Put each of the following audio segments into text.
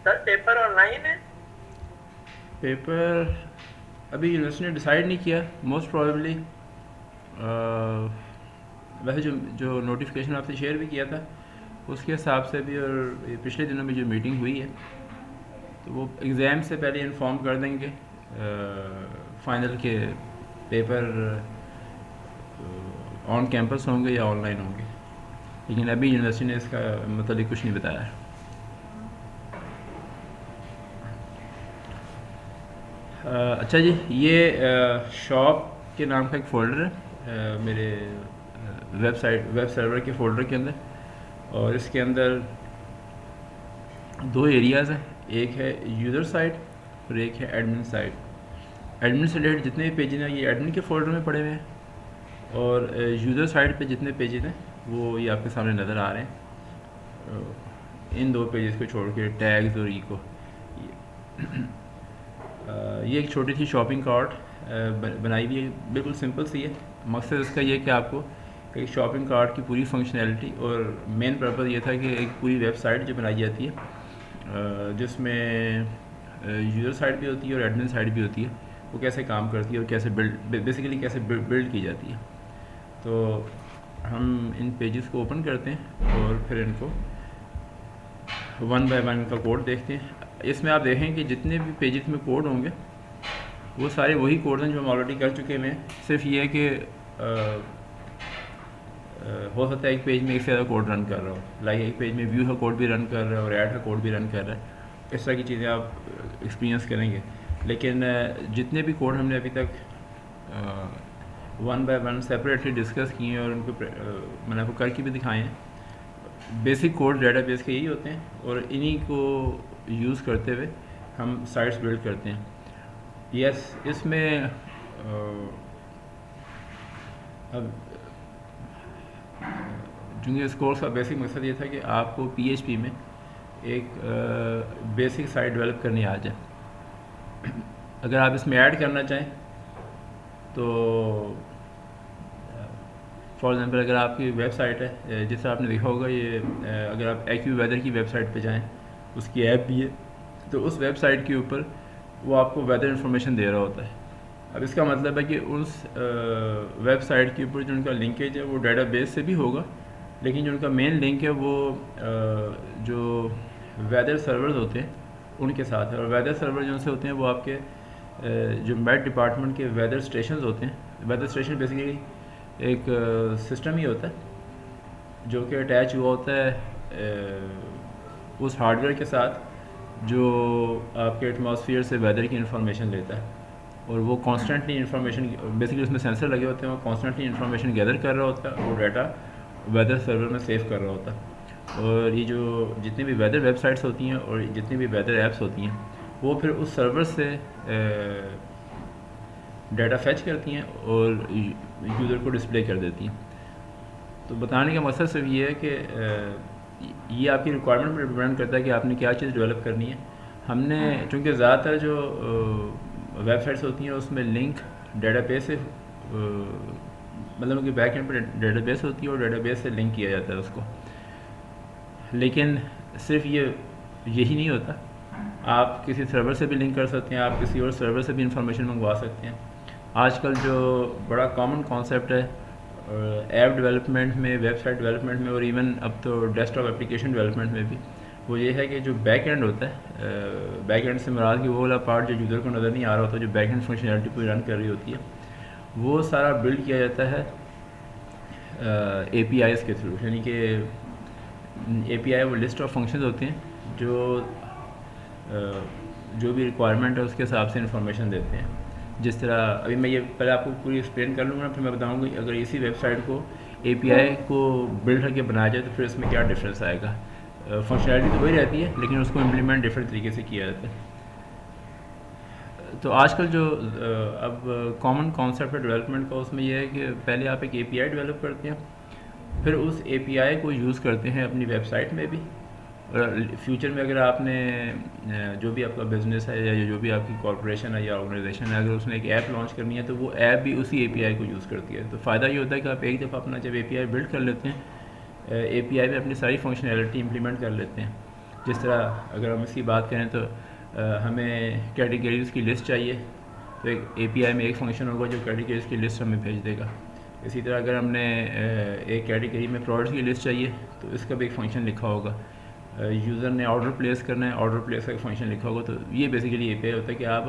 Sir paper online है? Paper अभी university ने डिसाइड नहीं किया, मोस्ट प्रॉबेबली। वैसे जो जो नोटिफिकेशन आपसे शेयर भी किया था उसके हिसाब से भी, और ये पिछले दिनों में जो मीटिंग हुई है तो वो एग्ज़ाम से पहले इन्फॉर्म कर देंगे फाइनल के पेपर ऑन कैंपस होंगे या ऑनलाइन होंगे। लेकिन अभी यूनिवर्सिटी ने इसका मतलब कुछ नहीं बताया है। अच्छा जी, ये शॉप के नाम का एक फ़ोल्डर है मेरे वेब सर्वर के फ़ोल्डर के अंदर, और इसके अंदर दो एरियाज़ हैं। एक है यूज़र साइड और एक है एडमिन साइड। एडमिन से रिलेटेड जितने भी पेजेस हैं ये एडमिन के फ़ोल्डर में पड़े हुए हैं, और यूज़र साइड पे जितने पेजेस हैं वो ये आपके सामने नज़र आ रहे हैं। इन दो पेजेस को छोड़ के टैग्स और इको, ये एक छोटी सी शॉपिंग कार्ट बनाई हुई है, बिल्कुल सिंपल सी है। मकसद इसका ये है कि आपको एक शॉपिंग कार्ट की पूरी फंक्शनैलिटी, और मेन पर्पज़ ये था कि एक पूरी वेबसाइट जो बनाई जाती है जिसमें यूज़र साइड भी होती है और एडमिन साइड भी होती है, वो कैसे काम करती है और कैसे बेसिकली कैसे बिल्ड की जाती है। तो हम इन पेजेस को ओपन करते हैं और फिर इनको वन बाय वन का कोड देखते हैं। इसमें आप देखें कि जितने भी पेजेस में कोड होंगे वो सारे वही कोड हैं जो हम ऑलरेडी कर चुके हैं। सिर्फ ये है कि हो सकता है एक पेज में एक से ज़्यादा कोड रन कर रहा हो, लाइक एक पेज में व्यू का कोड भी रन कर रहा है और ऐड का कोड भी रन कर रहा है। इस तरह की चीज़ें आप एक्सपीरियंस करेंगे। लेकिन जितने भी कोड हमने अभी तक one by one separately discuss किए हैं और उनको मैंने आपको करके भी दिखाए हैं। बेसिक कोड डेटाबेस के यही होते हैं, और इन्हीं को यूज़ करते हुए हम साइट्स बिल्ड करते हैं। यस, इसमें अब चूँकि इस कोर्स का बेसिक मकसद ये था कि आपको पीएचपी में एक बेसिक साइट डेवलप करनी आ जाए। अगर आप इसमें ऐड करना चाहें तो फॉर एग्ज़ाम्पल अगर आपकी वेबसाइट है, जिससे आपने देखा होगा ये अगर आप एक्यू वेदर की वेबसाइट पे जाएं, उसकी ऐप भी है, तो उस वेबसाइट के ऊपर वो आपको वेदर इन्फॉर्मेशन दे रहा होता है। अब इसका मतलब है कि उस वेबसाइट के ऊपर जो उनका लिंकेज है वो डेटाबेस से भी होगा, लेकिन जो उनका मेन लिंक है वो जो वेदर सर्वर्स होते हैं उनके साथ है। और वेदर सर्वर जो से होते हैं वो आपके जो मेट डिपार्टमेंट के वेदर स्टेशन होते हैं। वेदर स्टेशन बेसिकली एक सिस्टम ही होता है जो कि अटैच हुआ होता है उस हार्डवेयर के साथ जो आपके एटमॉस्फेयर से वेदर की इंफॉर्मेशन लेता है, और वो कॉन्स्टेंटली इंफॉर्मेशन, बेसिकली उसमें सेंसर लगे होते हैं, वो कॉन्स्टेंटली इंफॉर्मेशन गैदर कर रहा होता है और डाटा वेदर सर्वर में सेव कर रहा होता है। और ये जो जितनी भी वेदर वेबसाइट्स होती हैं और जितनी भी वेदर ऐप्स होती हैं वो फिर उस सर्वर से डाटा फैच करती हैं और यूज़र को डिस्प्ले कर देती हैं। तो बताने का मकसद सिर्फ ये है कि ये आपकी रिक्वायरमेंट पर डिपेंड करता है कि आपने क्या चीज़ डेवलप करनी है। हमने चूँकि ज़्यादातर जो वेबसाइट्स होती हैं उसमें लिंक डेटाबेस से मतलब कि बैक एंड पर डेटाबेस होती है और डेटाबेस से लिंक किया जाता है उसको। लेकिन सिर्फ ये यही नहीं होता, आप किसी सर्वर से भी लिंक कर सकते हैं, आप किसी और सर्वर से भी इंफॉर्मेशन मंगवा सकते हैं। आजकल जो बड़ा कॉमन कॉन्सेप्ट है ऐप डेवलपमेंट में, वेबसाइट डेवलपमेंट में, और इवन अब तो डेस्कटॉप एप्लीकेशन डेवलपमेंट में भी, वो ये है कि जो बैक एंड होता है, बैक एंड से मुराद कि वो वाला पार्ट जो यूज़र को नज़र नहीं आ रहा होता, जो बैक एंड फंक्शनैलिटी पूरी रन कर रही होती है, वो सारा बिल्ड किया जाता है APIs के थ्रू। यानी कि API वो लिस्ट ऑफ फंक्शंस होते हैं जो जो भी रिक्वायरमेंट है उसके हिसाब से इंफॉर्मेशन देते हैं। जिस तरह अभी मैं ये पहले आपको पूरी एक्सप्लेन कर लूँगा, फिर मैं बताऊँगा कि अगर इसी वेबसाइट को API को बिल्ड करके बनाया जाए तो फिर इसमें क्या डिफरेंस आएगा। फंक्शनैलिटी तो वही रहती है लेकिन उसको इम्प्लीमेंट डिफरेंट तरीके से किया जाता है। तो आजकल जो अब कॉमन कॉन्सेप्ट है डेवलपमेंट का, उसमें यह है कि पहले आप एक API डेवलप करते हैं, फिर उस API को यूज़ करते हैं अपनी वेबसाइट में भी, और फ्यूचर में अगर आपने जो भी आपका बिज़नेस है या जो भी आपकी कॉरपोरेशन है या ऑर्गेनाइजेशन है, अगर उसने एक ऐप लॉन्च करनी है तो वो ऐप भी उसी API को यूज़ करती है। तो फ़ायदा ये होता है कि आप एक दफ़ा अपना जब API बिल्ड कर लेते हैं, API में अपनी सारी फंक्शनैलिटी इंप्लीमेंट कर लेते हैं, जिस तरह अगर हम इसकी बात करें तो हमें कैटेगरीज़ की लिस्ट चाहिए, तो एक API में एक फ़ंक्शन होगा जो कैटेगरीज़ की लिस्ट हमें भेज देगा। इसी तरह अगर हमने एक कैटेगरी में प्रोडक्ट्स की लिस्ट चाहिए तो इसका भी एक फ़ंक्शन लिखा होगा। यूज़र ने ऑर्डर प्लेस करना है, ऑर्डर प्लेस का एक फ़ंक्शन लिखा होगा। तो ये बेसिकली API होता है कि आप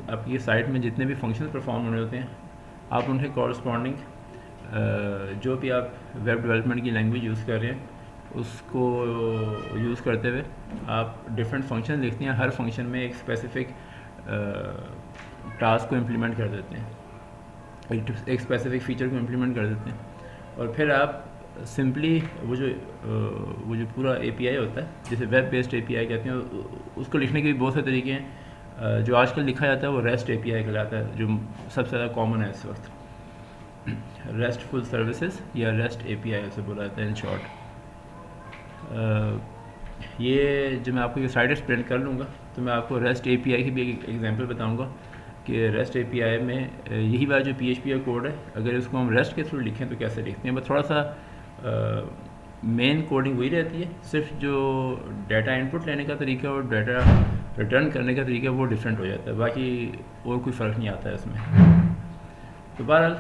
आपकी साइट में जितने भी फंक्शन परफॉर्म होने होते हैं, आप उनके कॉरस्पॉन्डिंग जो भी आप वेब डेवलपमेंट की लैंग्वेज यूज़ कर रहे हैं उसको यूज़ करते हुए आप डिफरेंट फंक्शन लिखते हैं। हर फंक्शन में एक स्पेसिफ़िक टास्क को इम्प्लीमेंट कर देते हैं, एक स्पेसिफ़िक फ़ीचर को इम्प्लीमेंट कर देते हैं, और फिर आप सिंपली वो जो पूरा API होता है जिसे वेब बेस्ड API कहते हैं, उसको लिखने के भी बहुत से तरीके हैं। जो आजकल लिखा जाता है वो REST API कहलाता है, जो सबसे ज़्यादा कॉमन है इस वक्त। रेस्टफुल सर्विसेज या REST API उसे बोला जाता है इन शॉर्ट। ये जो मैं आपको ये साइड एक्सप्लेन कर लूँगा तो मैं आपको REST API की भी एक एग्जांपल बताऊँगा कि REST API में यही बात जो PHP का कोड है, अगर इसको हम REST के थ्रू लिखें तो कैसे लिखते हैं। बस थोड़ा सा मेन कोडिंग वही रहती है, सिर्फ जो डाटा इनपुट लेने का तरीका और डाटा रिटर्न करने का तरीका वो डिफरेंट हो जाता है, बाकी और कोई फ़र्क नहीं आता है इसमें। तो बहरहाल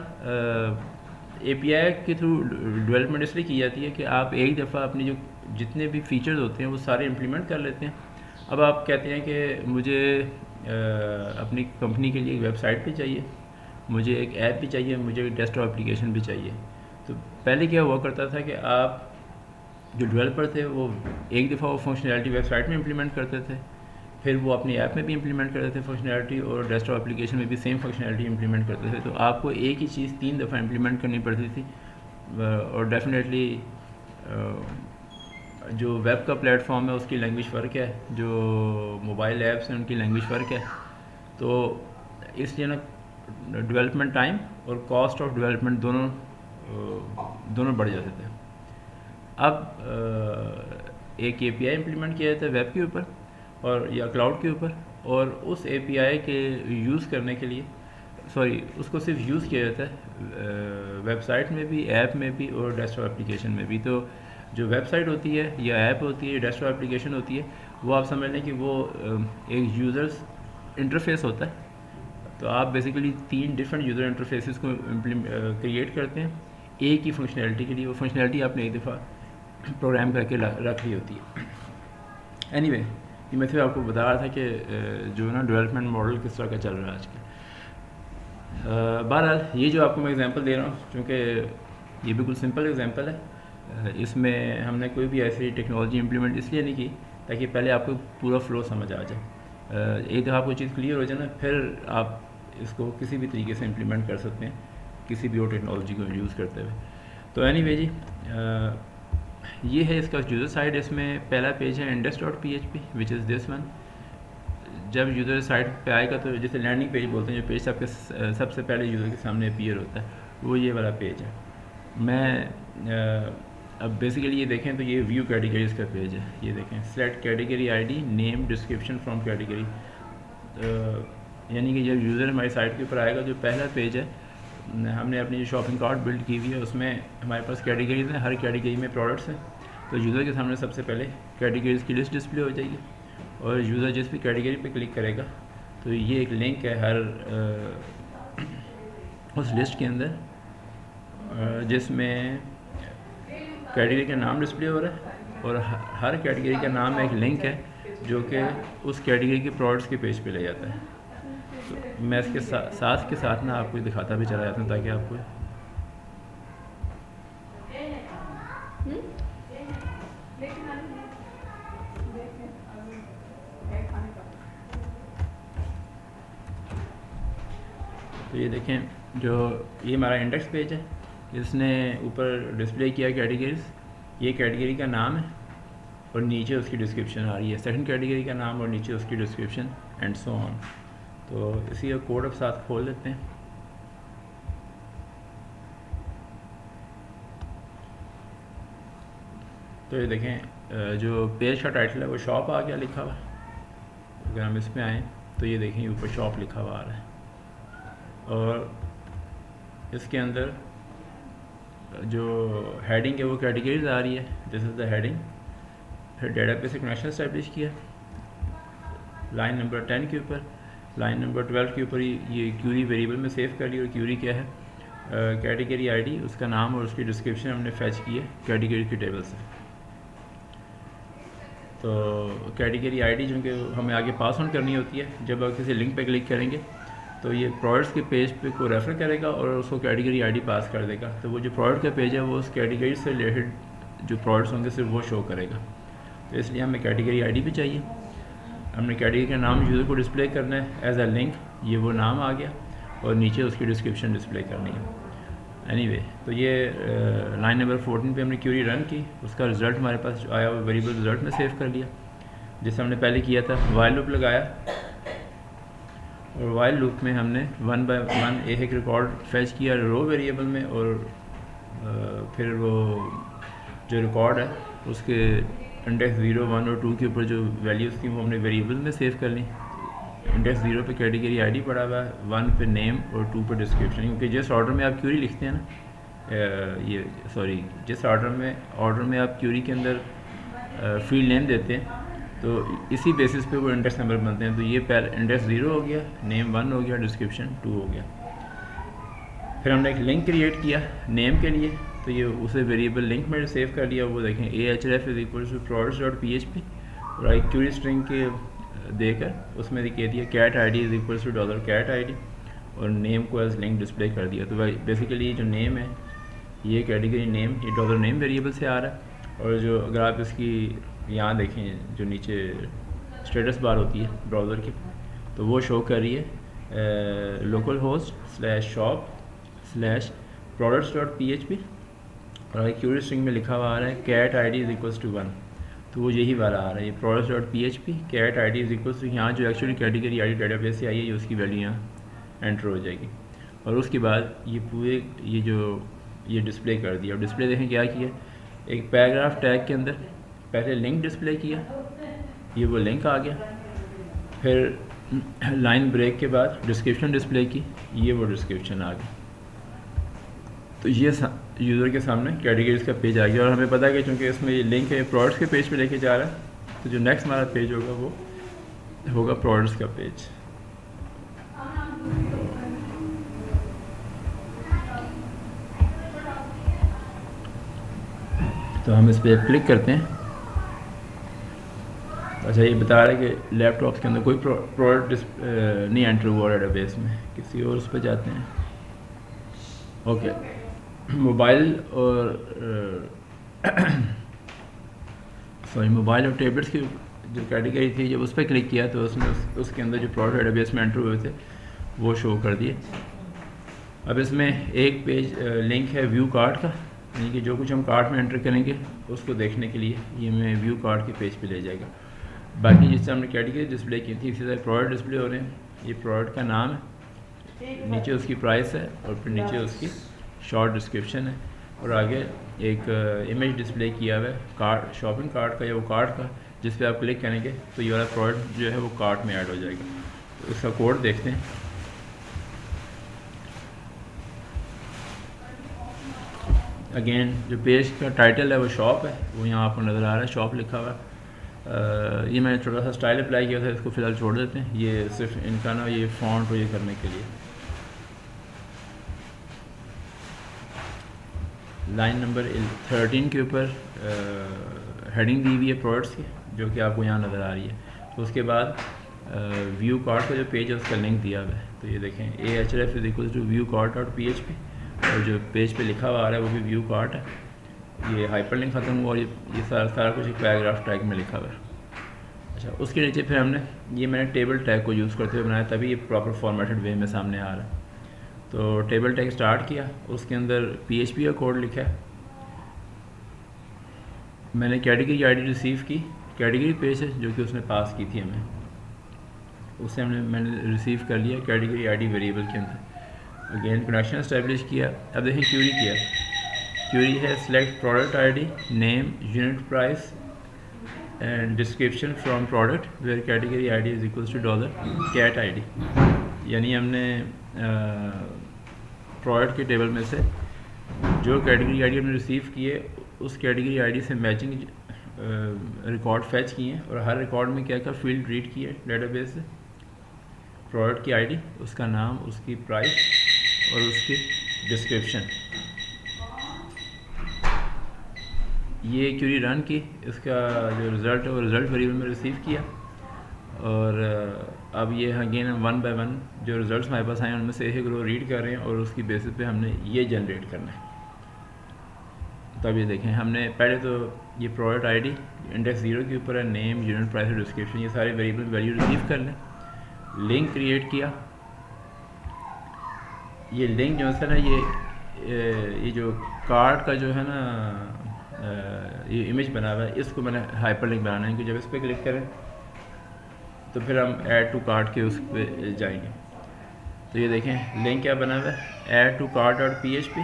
API के थ्रू डेवलपमेंट इसलिए की जाती है कि आप एक दफ़ा अपनी जो जितने भी फीचर्स होते हैं वो सारे इम्प्लीमेंट कर लेते हैं। अब आप कहते हैं कि मुझे अपनी कंपनी के लिए एक वेबसाइट भी चाहिए, मुझे एक ऐप भी चाहिए, मुझे एक डेस्कटॉप एप्लीकेशन भी चाहिए। तो पहले क्या हुआ करता था कि आप जो डेवलपर थे वो एक दफ़ा वो फंक्शनैलिटी वेबसाइट में इम्प्लीमेंट करते थे, फिर वो अपनी ऐप में भी इम्प्लीमेंट करते थे फंक्शनैलिटी, और डेस्कटॉप एप्लीकेशन में भी सेम फंक्शनैलिटी इम्प्लीमेंट करते थे। तो आपको एक ही चीज़ 3 दफ़ा इम्प्लीमेंट करनी पड़ती थी, और डेफिनेटली जो वेब का प्लेटफॉर्म है उसकी लैंग्वेज फ़र्क है, जो मोबाइल ऐप्स हैं उनकी लैंग्वेज फ़र्क है। तो इसलिए ना डेवलपमेंट टाइम और कॉस्ट ऑफ डेवलपमेंट दोनों बढ़ जाते थे। अब एक API इम्प्लीमेंट किया जाता है वेब के ऊपर और या क्लाउड के ऊपर, और उस API के यूज़ करने के लिए उसको सिर्फ यूज़ किया जाता है वेबसाइट में भी, ऐप में भी और डेस्कटॉप एप्लीकेशन में भी। तो जो वेबसाइट होती है या ऐप होती है, डेस्कटॉप एप्लीकेशन होती है, वो आप समझ लें कि वो एक यूज़र्स इंटरफेस होता है। तो आप बेसिकली 3 डिफरेंट यूज़र इंटरफेसेस को क्रिएट करते हैं एक ही फंक्शनैलिटी के लिए। वो फंक्शनैलिटी आपने एक दफ़ा प्रोग्राम करके रख ली होती है। एनीवे, ये मैं फिर आपको बता रहा था कि जो ना डेवलपमेंट मॉडल किस तरह का चल रहा है आजकल। बहरहाल ये जो आपको मैं एग्जांपल दे रहा हूँ, क्योंकि ये बिल्कुल सिंपल एग्जांपल है, इसमें हमने कोई भी ऐसी टेक्नोलॉजी इम्प्लीमेंट इसलिए नहीं की ताकि पहले आपको पूरा फ़्लो समझ आ जाए। एक दफ़ा आपको चीज़ क्लियर हो जाए ना, फिर आप इसको किसी भी तरीके से इम्प्लीमेंट कर सकते हैं किसी भी और टेक्नोलॉजी को यूज़ करते हुए। तो एनीवे जी, ये है इसका यूज़र साइड। इसमें पहला पेज है index.php which is this one. जब यूज़र साइट पे आएगा तो जैसे लैंडिंग पेज बोलते हैं, जो पेज सबसे पहले यूज़र के सामने अपीयर होता है, वो ये वाला पेज है। मैं अब बेसिकली ये देखें तो ये व्यू कैटेगरीज का पेज है। ये देखें, select category ID, name, description from category. यानी कि जब यूज़र हमारी साइट के ऊपर आएगा, जो पहला पेज है, हमने अपनी जो शॉपिंग कार्ट बिल्ड की हुई है उसमें हमारे पास कैटेगरीज हैं, हर कैटेगरी में प्रोडक्ट्स हैं। तो यूज़र के सामने सबसे पहले कैटेगरीज की लिस्ट डिस्प्ले हो जाएगी, और यूज़र जिस भी कैटेगरी पे क्लिक करेगा तो ये एक लिंक है हर उस लिस्ट के अंदर जिसमें कैटेगरी का नाम डिस्प्ले हो रहा है, और हर कैटेगरी का नाम में एक लिंक है जो कि उस कैटेगरी के प्रोडक्ट्स के पेज पे ले जाता है। तो मैं इसके साथ के साथ ना आपको दिखाता भी चला जाता हूँ ताकि आपको तो ये देखें, जो ये हमारा इंडेक्स पेज है, इसने ऊपर डिस्प्ले किया कैटेगरीज। ये कैटेगरी का नाम है और नीचे उसकी डिस्क्रिप्शन आ रही है, सेकंड कैटेगरी का नाम और नीचे उसकी डिस्क्रिप्शन एंड सो ऑन। तो इसी का कोड अब साथ खोल लेते हैं। तो ये देखें, जो पेज का टाइटल है वो शॉप आ गया लिखा हुआ। अगर हम इसमें आएँ तो ये देखें ऊपर शॉप लिखा हुआ आ रहा है, और इसके अंदर जो हेडिंग है वो कैटेगरीज आ रही है। दिस इज़ द हेडिंग, फिर डेटाबेस से कनेक्शन इस्टेब्लिश किया लाइन नंबर 10 के ऊपर। लाइन नंबर 12 के ऊपर ये क्यूरी वेरिएबल में सेव कर लिया। और क्यूरी क्या है, कैटेगरी आईडी, उसका नाम और उसकी डिस्क्रिप्शन हमने फैच की है कैटेगरी की टेबल से। तो कैटेगरी आईडी जो कि हमें आगे पास ऑन करनी होती है, जब आप किसी लिंक पे क्लिक करेंगे तो ये प्रोडक्ट्स के पेज पे को रेफ़र करेगा और उसको कैटेगरी आईडी पास कर देगा। तो वो जो प्रोडक्ट का पेज है वो उस कैटेगरी से रिलेटेड जो प्रोडक्ट्स होंगे सिर्फ वो शो करेगा। तो इसलिए हमें कैटेगरी आईडी भी चाहिए। हमने कैटेगरी का नाम यूज़र को डिस्प्ले करना है एज अ लिंक, ये वो नाम आ गया, और नीचे उसकी डिस्क्रिप्शन डिस्प्ले करनी है। एनीवे तो ये लाइन नंबर 14 पे हमने क्यूरी रन की, उसका रिज़ल्ट हमारे पास आया वो वेरिएबल रिज़ल्ट में सेव कर लिया जैसे हमने पहले किया था। वाइल लूप लगाया और वाइल लूप में हमने 1 बाय 1 एक रिकॉर्ड फैच किया रो वेरिएबल में, और फिर वो जो रिकॉर्ड है उसके इंडेक्स 0, 1 और 2 के ऊपर जो वैल्यूज़ थी वो हमने वेरिएबल में सेव कर ली। इंडेक्स 0 पे कैटेगरी आईडी पड़ा हुआ है, 1 पे नेम और 2 पे डिस्क्रिप्शन। क्योंकि जिस ऑर्डर में आप क्यूरी लिखते हैं ना, जिस ऑर्डर में आप क्यूरी के अंदर फील्ड नेम देते हैं तो इसी बेसिस पे वो इंडेक्स नंबर बनते हैं। तो ये पहले इंडेक्स 0 हो गया, नेम 1 हो गया, डिस्क्रिप्शन 2 हो गया। फिर हमने एक लिंक क्रिएट किया नेम के लिए, तो ये उसे वेरिएबल लिंक में सेव कर लिया। वो देखें ahref=products.php और आई क्यूरी स्ट्रिंग के देकर उसमें कह दिया cat id $cat id और नेम को एज लिंक डिस्प्ले कर दिया। तो बेसिकली ये जो नेम है ये कैटेगरी नेम ये $name वेरिएबल से आ रहा है। और जो अगर आप इसकी यहाँ देखें जो नीचे स्टेटस बार होती है ब्राउज़र की, तो वो शो कर रही है localhost/shop/products.php और क्यूरी स्ट्रिंग में लिखा हुआ आ रहा है cat id =1। तो वो यही वाला आ रहा है, ये products.php cat id = यहाँ जो एक्चुअली कैटेगरी आईडी डेटाबेस से आई है उसकी वैल्यू यहाँ एंटर हो जाएगी। और उसके बाद ये पूरे ये डिस्प्ले कर दिया। और डिस्प्ले देखें क्या किया, एक पैराग्राफ टैग के अंदर पहले लिंक डिस्प्ले किया, ये वो लिंक आ गया। फिर लाइन ब्रेक के बाद डिस्क्रिप्शन डिस्प्ले की, ये वो डिस्क्रिप्शन आ गया। तो ये यूज़र के सामने कैटेगरीज का पेज आ गया। और हमें पता है कि चूँकि इसमें ये लिंक है प्रोडक्ट्स के पेज पे लेके जा रहा है, तो जो नेक्स्ट हमारा पेज होगा वो होगा प्रोडक्ट्स का पेज। तो हम इस पर क्लिक करते हैं। अच्छा, ये बता रहा है कि लैपटॉप के अंदर कोई प्रोडक्ट नहीं एंटर हुआ डेटाबेस में, किसी और उस पर जाते हैं। ओके, मोबाइल और मोबाइल और टैबलेट्स की जो कैटेगरी थी जब उस पर क्लिक किया तो उसने उसके अंदर जो प्रोडक्ट डेटाबेस में एंटर हुए थे वो शो कर दिए। अब इसमें एक पेज लिंक है व्यू कार्ड का, यानी कि जो कुछ हम कार्ड में एंटर करेंगे उसको देखने के लिए ये हमें व्यू कार्ड के पेज पे ले जाएगा। बाकी जिससे हमने कैटेगरी डिस्प्ले की थी इसी तरह प्रोडक्ट डिस्प्ले हो रहे हैं। ये प्रोडक्ट का नाम है, नीचे उसकी प्राइस है और फिर नीचे उसकी शॉर्ट डिस्क्रिप्शन है और आगे एक इमेज डिस्प्ले किया हुआ है कार्ड, शॉपिंग कार्ड का या वो कार्ड का, जिस पे आप क्लिक करेंगे तो ये वाला प्रोडक्ट जो है वो कार्ट में ऐड हो जाएगा। तो इसका कोड देखते हैं। अगेन जो पेज का टाइटल है वो शॉप है, वो यहाँ आपको नज़र आ रहा है, शॉप लिखा हुआ है। ये मैंने थोड़ा सा स्टाइल अप्लाई किया था, इसको फ़िलहाल छोड़ देते हैं। ये सिर्फ इनका ना ये फॉन्ट ये करने के लिए। लाइन नंबर 13 के ऊपर हेडिंग दी हुई है प्रोडक्ट्स की, जो कि आपको यहाँ नज़र आ रही है। तो उसके बाद व्यू कार्ड का जो पेज है उसका लिंक दिया हुआ है। तो ये देखें ahref=viewcart.php और जो पेज पे लिखा हुआ आ रहा है वो भी व्यू कार्ड है। ये हाइपर लिंक ख़त्म हुआ और ये सारा कुछ एक पैराग्राफ टैग में लिखा हुआ है। अच्छा, उसके नीचे फिर हमने ये मैंने टेबल टैग को यूज़ करते हुए बनाया, तभी ये प्रॉपर फॉर्मेटेड वे में सामने आ रहा है। तो टेबल टैग स्टार्ट किया, उसके अंदर PHP का कोड लिखा है। मैंने कैटेगरी आईडी रिसीव की, कैटेगरी पेज है जो कि उसने पास की थी हमें, उससे मैंने रिसीव कर लिया कैटेगरी आईडी वेरिएबल के अंदर। अगेन कनेक्शन इस्टेब्लिश किया। अब देखिए क्यूरी किया, क्यूरी है select product ID, name, unit price and description from product where category ID $cat id। यानी हमने प्रोडक्ट के टेबल में से जो कैटेगरी आईडी हमने रिसीव किए उस कैटेगरी आईडी से मैचिंग रिकॉर्ड फैच किए हैं और हर रिकॉर्ड में क्या क्या फील्ड रीड किए डेटाबेस से, प्रोडक्ट की आईडी, उसका नाम, उसकी प्राइस और उसकी डिस्क्रिप्शन। ये क्यूरी रन की, इसका जो रिज़ल्ट है वो रिज़ल्ट वेरिएबल में रिसीव किया और अब ये अगेन हम वन बाय वन जो रिज़ल्ट्स हमारे पास आए उनमें से एक रो रीड कर रहे हैं और उसकी बेसिस पे हमने ये जनरेट करना है। तो अब ये देखें, हमने पहले तो ये प्रोडक्ट आईडी इंडेक्स 0 के ऊपर है, नेम, यूनिट प्राइस और डिस्क्रिप्शन, ये सारे वेरिएबल वैल्यू रिसीव कर लें। लिंक क्रिएट किया, ये लिंक जो है ना ये जो कार्ड का जो है ना ये इमेज बना हुआ है, इसको मैंने हाइपर लिंक बनाना है, क्योंकि जब इस पर क्लिक करें तो फिर हम ऐड टू कार्ट के उस पर जाएंगे। तो ये देखें लिंक क्या बना हुआ है, add to cart dot PHP।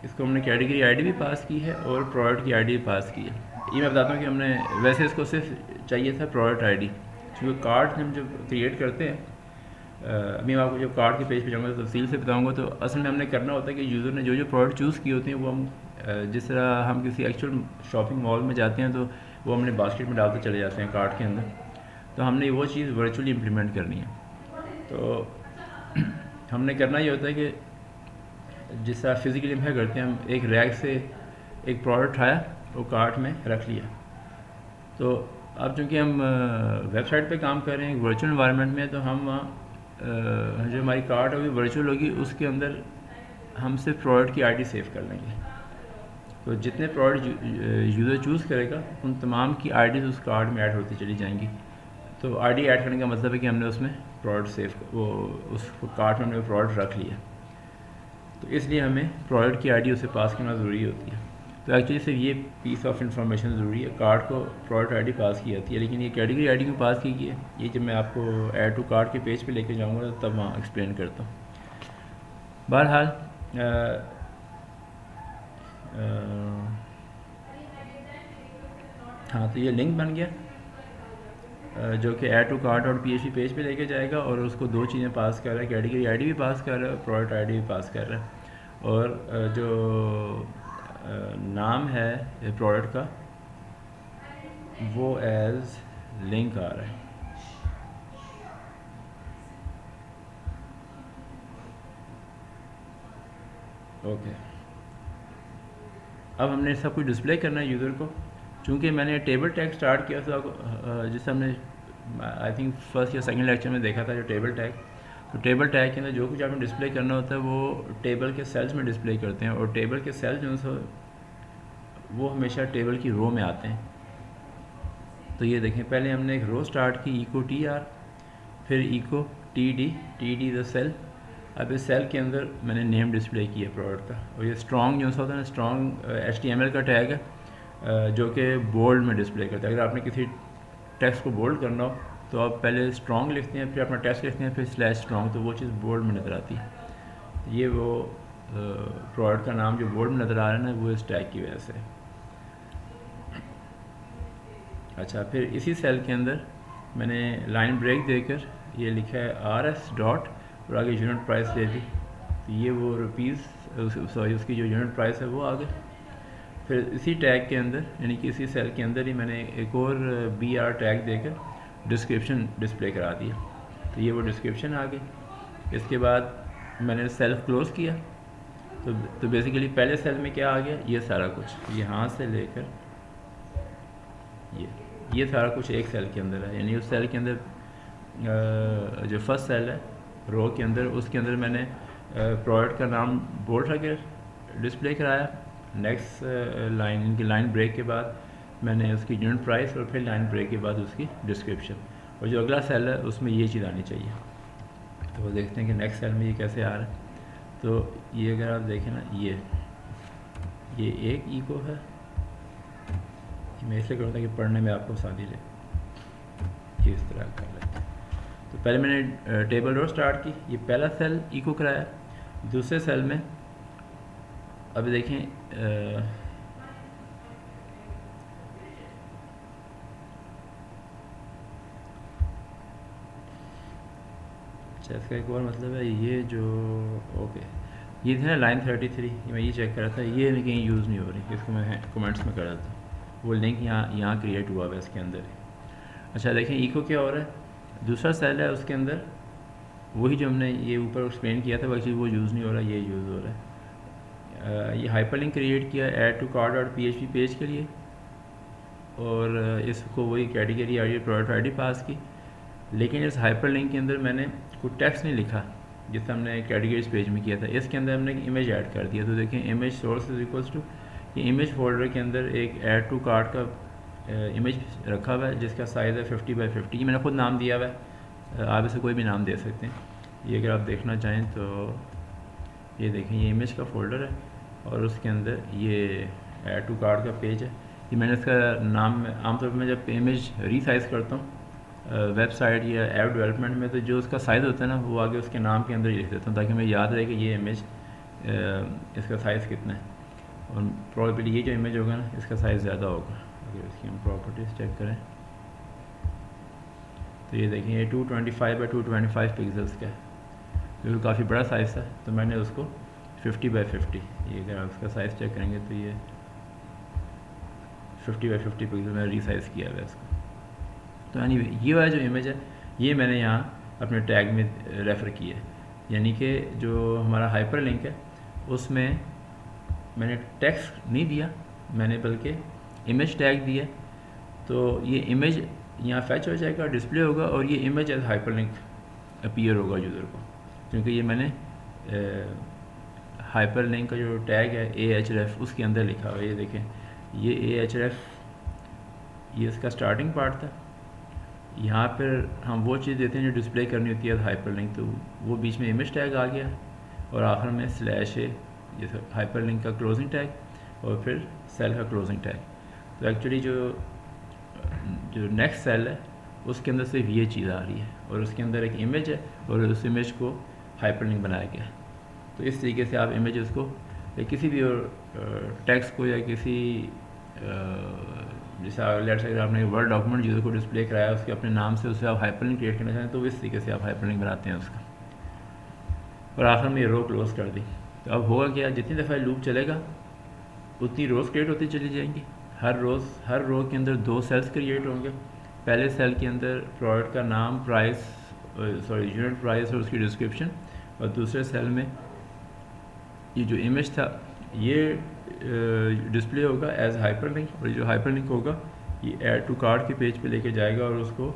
इसको हमने कैटेगरी आईडी भी पास की है और प्रोडक्ट की आईडी भी पास की है। ये मैं बताता हूँ कि हमने वैसे इसको सिर्फ चाहिए था प्रोडक्ट आईडी, क्योंकि कार्ड हम जब क्रिएट करते हैं, अभी मैं आपको जब कार्ड के पेज पे जाऊँगा तो तफसील से बताऊँगा, तो असल में हमने करना होता है कि यूज़र ने जो जो प्रोडक्ट चूज़ किए होते हैं वो हम जिस तरह हम किसी एक्चुअल शॉपिंग मॉल में जाते हैं तो वो हमने बास्केट में डालते चले जाते हैं कार्ट के अंदर, तो हमने वो चीज़ वर्चुअली इम्प्लीमेंट करनी है। तो हमने करना ये होता है कि जिस तरह फिज़िकली हम क्या करते हैं, हम एक रैक से एक प्रोडक्ट उठाया वो कार्ट में रख लिया। तो अब चूँकि हम वेबसाइट पे काम कर रहे हैं वर्चुअल इन्वायरमेंट में, तो हम जो हमारी कार्ट होगी वर्चुअल होगी, उसके अंदर हम सिर्फ प्रोडक्ट की आईडी सेव कर लेंगे। तो जितने प्रोडक्ट यूज़र चूज़ करेगा उन तमाम की आईडीज़ उस कार्ड में ऐड होती चली जाएंगी। तो आईडी ऐड करने का मतलब है कि हमने उसमें प्रोडक्ट सेव वो उस कार्ड में हमने प्रोडक्ट रख लिया, तो इसलिए हमें प्रोडक्ट की आईडी उसे पास करना ज़रूरी होती है। तो एक्चुअली सिर्फ ये पीस ऑफ इंफॉर्मेशन ज़रूरी है, कार्ड को प्रोडक्ट आईडी पास की जाती है, लेकिन ये कैटेगरी आईडी क्यों पास की गई है ये जब मैं आपको ऐड टू कार्ड के पेज पे लेके जाऊँगा तब वहाँ एक्सप्लेन करता हूँ। बहरहाल हाँ, तो ये लिंक बन गया जो कि ऐड टू कार्ट और PHP पेज पे लेके जाएगा और उसको दो चीज़ें पास कर रहा है, कैटेगरी आईडी भी पास कर रहा है, प्रोडक्ट आईडी भी पास कर रहा है, और जो नाम है प्रोडक्ट का वो एज लिंक आ रहा है। ओके, अब हमने सब कुछ डिस्प्ले करना है यूज़र को। चूँकि मैंने टेबल टैग स्टार्ट किया था, जिससे हमने आई थिंक फर्स्ट या सेकंड लेक्चर में देखा था जो टेबल टैग, तो टेबल टैग के अंदर जो कुछ आपने डिस्प्ले करना होता है वो टेबल के सेल्स में डिस्प्ले करते हैं, और टेबल के सेल्स जो है वो हमेशा टेबल की रो में आते हैं। तो ये देखें, पहले हमने एक रो स्टार्ट की इको TR, फिर इको TD द सेल। अब इस सेल के अंदर मैंने नेम डिस्प्ले किया प्रोडक्ट का, और ये स्ट्रॉन्ग जो होता है ना, स्ट्रॉन्ग HTML का टैग है जो कि बोल्ड में डिस्प्ले करता है। अगर आपने किसी टेक्स्ट को बोल्ड करना हो तो आप पहले स्ट्रॉन्ग लिखते हैं, फिर अपना टेक्स्ट लिखते हैं, फिर /स्ट्रॉन्ग, तो वो चीज़ बोल्ड में नज़र आती है। ये वो प्रोडक्ट का नाम जो बोल्ड में नज़र आ रहा है ना, वो इस टैग की वजह से। अच्छा, फिर इसी सेल के अंदर मैंने लाइन ब्रेक देकर ये लिखा है RS डॉट और आगे यूनिट प्राइस दे दी, तो ये वो रुपीज़ सॉरी उसकी जो यूनिट प्राइस है वो आ गई। फिर इसी टैग के अंदर यानी कि इसी सेल के अंदर ही मैंने एक और BR टैग देकर डिस्क्रिप्शन डिस्प्ले करा दिया, तो ये वो डिस्क्रिप्शन आ गई। इसके बाद मैंने सेल्फ क्लोज़ किया, तो बेसिकली पहले सेल में क्या आ गया, ये सारा कुछ यहाँ से लेकर ये सारा कुछ एक सेल के अंदर है। यानी उस सेल के अंदर जो फर्स्ट सेल है रो के अंदर, उसके अंदर मैंने प्रोडक्ट का नाम बोल्ड रखकर डिस्प्ले कराया। नेक्स्ट लाइन इनकी लाइन ब्रेक के बाद मैंने उसकी यूनिट प्राइस, और फिर लाइन ब्रेक के बाद उसकी डिस्क्रिप्शन, और जो अगला सेल है उसमें ये चीज़ आनी चाहिए। तो वो देखते हैं कि नेक्स्ट सेल में ये कैसे आ रहा है। तो ये अगर आप देखें ना, ये एक इको है, मैं इसलिए करूँगा कि पढ़ने में आपको आसानी ले, ये इस तरह कर लेते हैं। तो पहले मैंने टेबल रो स्टार्ट की, ये पहला सेल इको कराया। दूसरे सेल में अभी देखें अच्छा, इसका एक और मतलब है, ये जो ओके ये थी ना लाइन 33, मैं ये चेक कर रहा था, ये कहीं यूज़ नहीं हो रही, इसको मैं कमेंट्स में कर रहा था। वो लिंक यहाँ क्रिएट हुआ हुआ है इसके अंदर। अच्छा देखें इको क्या हो रहा है, दूसरा सेल है उसके अंदर वही जो हमने ये ऊपर एक्सप्लेन किया था बाकी वो यूज़ नहीं हो रहा, ये यूज़ हो रहा है। ये हाइपरलिंक क्रिएट किया add to cart dot PHP page के लिए, और इसको वही category ID product ID pass की, लेकिन इस हाइपरलिंक के अंदर मैंने कोई टेक्स्ट नहीं लिखा जैसे हमने कैटेगरीज पेज में किया था। इसके अंदर हमने एक इमेज ऐड कर दिया। तो देखें image source is equals to, ये इमेज फोल्डर के अंदर एक ऐड टू कार्ड का इमेज रखा हुआ है जिसका साइज़ है 50x50। ये मैंने खुद नाम दिया हुआ है, आप इसे कोई भी नाम दे सकते हैं। ये अगर आप देखना चाहें तो ये देखें ये इमेज का फोल्डर है और उसके अंदर ये ऐड टू कार्ड का पेज है। ये मैंने इसका नाम आमतौर पर मैं जब इमेज रीसाइज़ करता हूँ वेबसाइट या ऐप डेवलपमेंट में, तो जो उसका साइज़ होता है ना वो आगे उसके नाम के अंदर ही लिख देता हूँ ताकि मुझे याद रहे कि ये इमेज इसका साइज़ कितना है। और प्रॉबेबली ये जो इमेज होगा ना इसका साइज़ ज़्यादा होगा। अगर इसकी हम प्रॉपर्टीज़ चेक करें तो ये देखें ये 225x225 पिक्सल्स का है, जो काफ़ी बड़ा साइज़ था। तो मैंने उसको 50x50, ये अगर आप उसका साइज़ चेक करेंगे तो ये 50x50 पिक्सल मैंने रीसाइज़ किया हुआ है इसको। तो एनीवे ये वाला जो इमेज है ये मैंने यहाँ अपने टैग में रेफ़र किया है, यानी कि जो हमारा हाइपर लिंक है उसमें मैंने टेक्स्ट नहीं दिया, मैंने बल्कि इमेज टैग दिया। तो ये इमेज यहाँ फैच हो जाएगा, डिस्प्ले होगा और ये image as hyperlink appear होगा यूज़र को, क्योंकि ये मैंने हाइपर लिंक का जो टैग है AHREF उसके अंदर लिखा हुआ है। ये देखें ये AHREF ये इसका स्टार्टिंग पार्ट था। यहाँ पर हम वो चीज़ देते हैं जो डिस्प्ले करनी होती है हाइपर लिंक, तो वो बीच में इमेज टैग आ गया और आखिर में स्लैश है जैसे हाइपर लिंक का क्लोजिंग टैग और फिर सेल का क्लोजिंग टैग। तो एक्चुअली जो नेक्स्ट सेल है उसके अंदर सिर्फ ये चीज़ आ रही है और उसके अंदर एक इमेज है और उस इमेज को हाइपर लिंक बनाया गया है। तो इस तरीके से आप इमेजेस को या किसी भी टेक्स्ट को या किसी जैसे लेट्स से अगर आपने वर्ड डॉक्यूमेंट यूज़र को डिस्प्ले कराया उसके अपने नाम से उससे आप हाइपर लिंक क्रिएट करना चाहें तो इस तरीके से आप हाइपर लिंक बनाते हैं उसका। और आखिर में ये रो क्लोज़ कर दी। तो अब होगा क्या, जितनी दफ़ा लूप चलेगा उतनी रोज़ क्रिएट होती चली जाएंगी। हर रो के अंदर 2 सेल्स क्रिएट होंगे। पहले सेल के अंदर प्रोडक्ट का नाम, प्राइस यूनिट प्राइस और उसकी डिस्क्रिप्शन, और दूसरे सेल में ये जो इमेज था ये डिस्प्ले होगा एज हाइपर लिंक, और जो हाइपर लिंक होगा ये ऐड टू कार्ड के पेज पे लेके जाएगा और उसको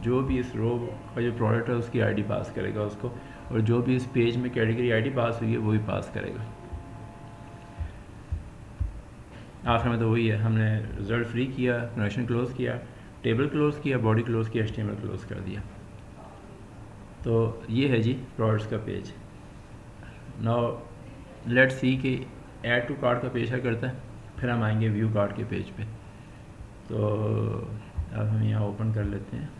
जो भी इस रो का जो प्रोडक्ट है उसकी आईडी पास करेगा उसको, और जो भी इस पेज में कैटेगरी आईडी पास हुई है वो भी पास करेगा। आखिर में तो वही है, हमने रिजल्ट फ्री किया, कनेक्शन क्लोज़ किया, टेबल क्लोज़ किया, बॉडी क्लोज़ किया, HTML क्लोज़ कर दिया। तो ये है जी प्रोडक्ट्स का पेज। नाउ लेट्स सी कि ऐड टू कार्ड का पेज क्या करता है, फिर हम आएंगे व्यू कार्ड के पेज पे। तो अब हम यहाँ ओपन कर लेते हैं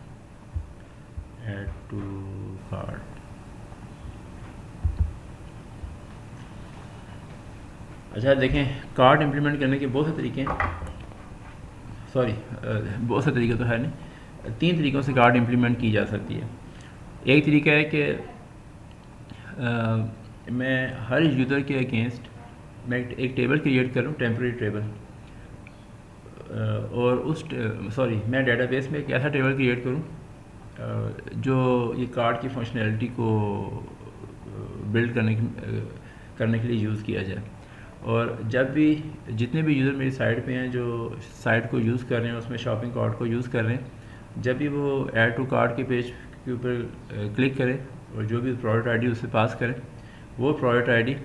ऐड टू कार्ड। अच्छा देखें कार्ड इम्प्लीमेंट करने के बहुत से तरीके हैं, बहुत से तरीके तो है नहीं, 3 तरीक़ों से कार्ड इम्प्लीमेंट की जा सकती है। एक तरीका है कि मैं हर यूज़र के अगेंस्ट मैं एक टेबल क्रिएट करूँ, टेम्प्रेरी टेबल, और मैं डेटाबेस में एक ऐसा टेबल क्रिएट करूँ जो ये कार्ड की फंक्शनैलिटी को बिल्ड करने के लिए यूज़ किया जाए। और जब भी जितने भी यूज़र मेरी साइट पे हैं जो साइट को यूज़ कर रहे हैं उसमें शॉपिंग कार्ट को यूज़ कर रहे हैं, जब भी वो ऐड टू कार्ट के पेज के ऊपर क्लिक करें और जो भी प्रोडक्ट आईडी उससे पास करें, वो प्रोडक्ट आईडी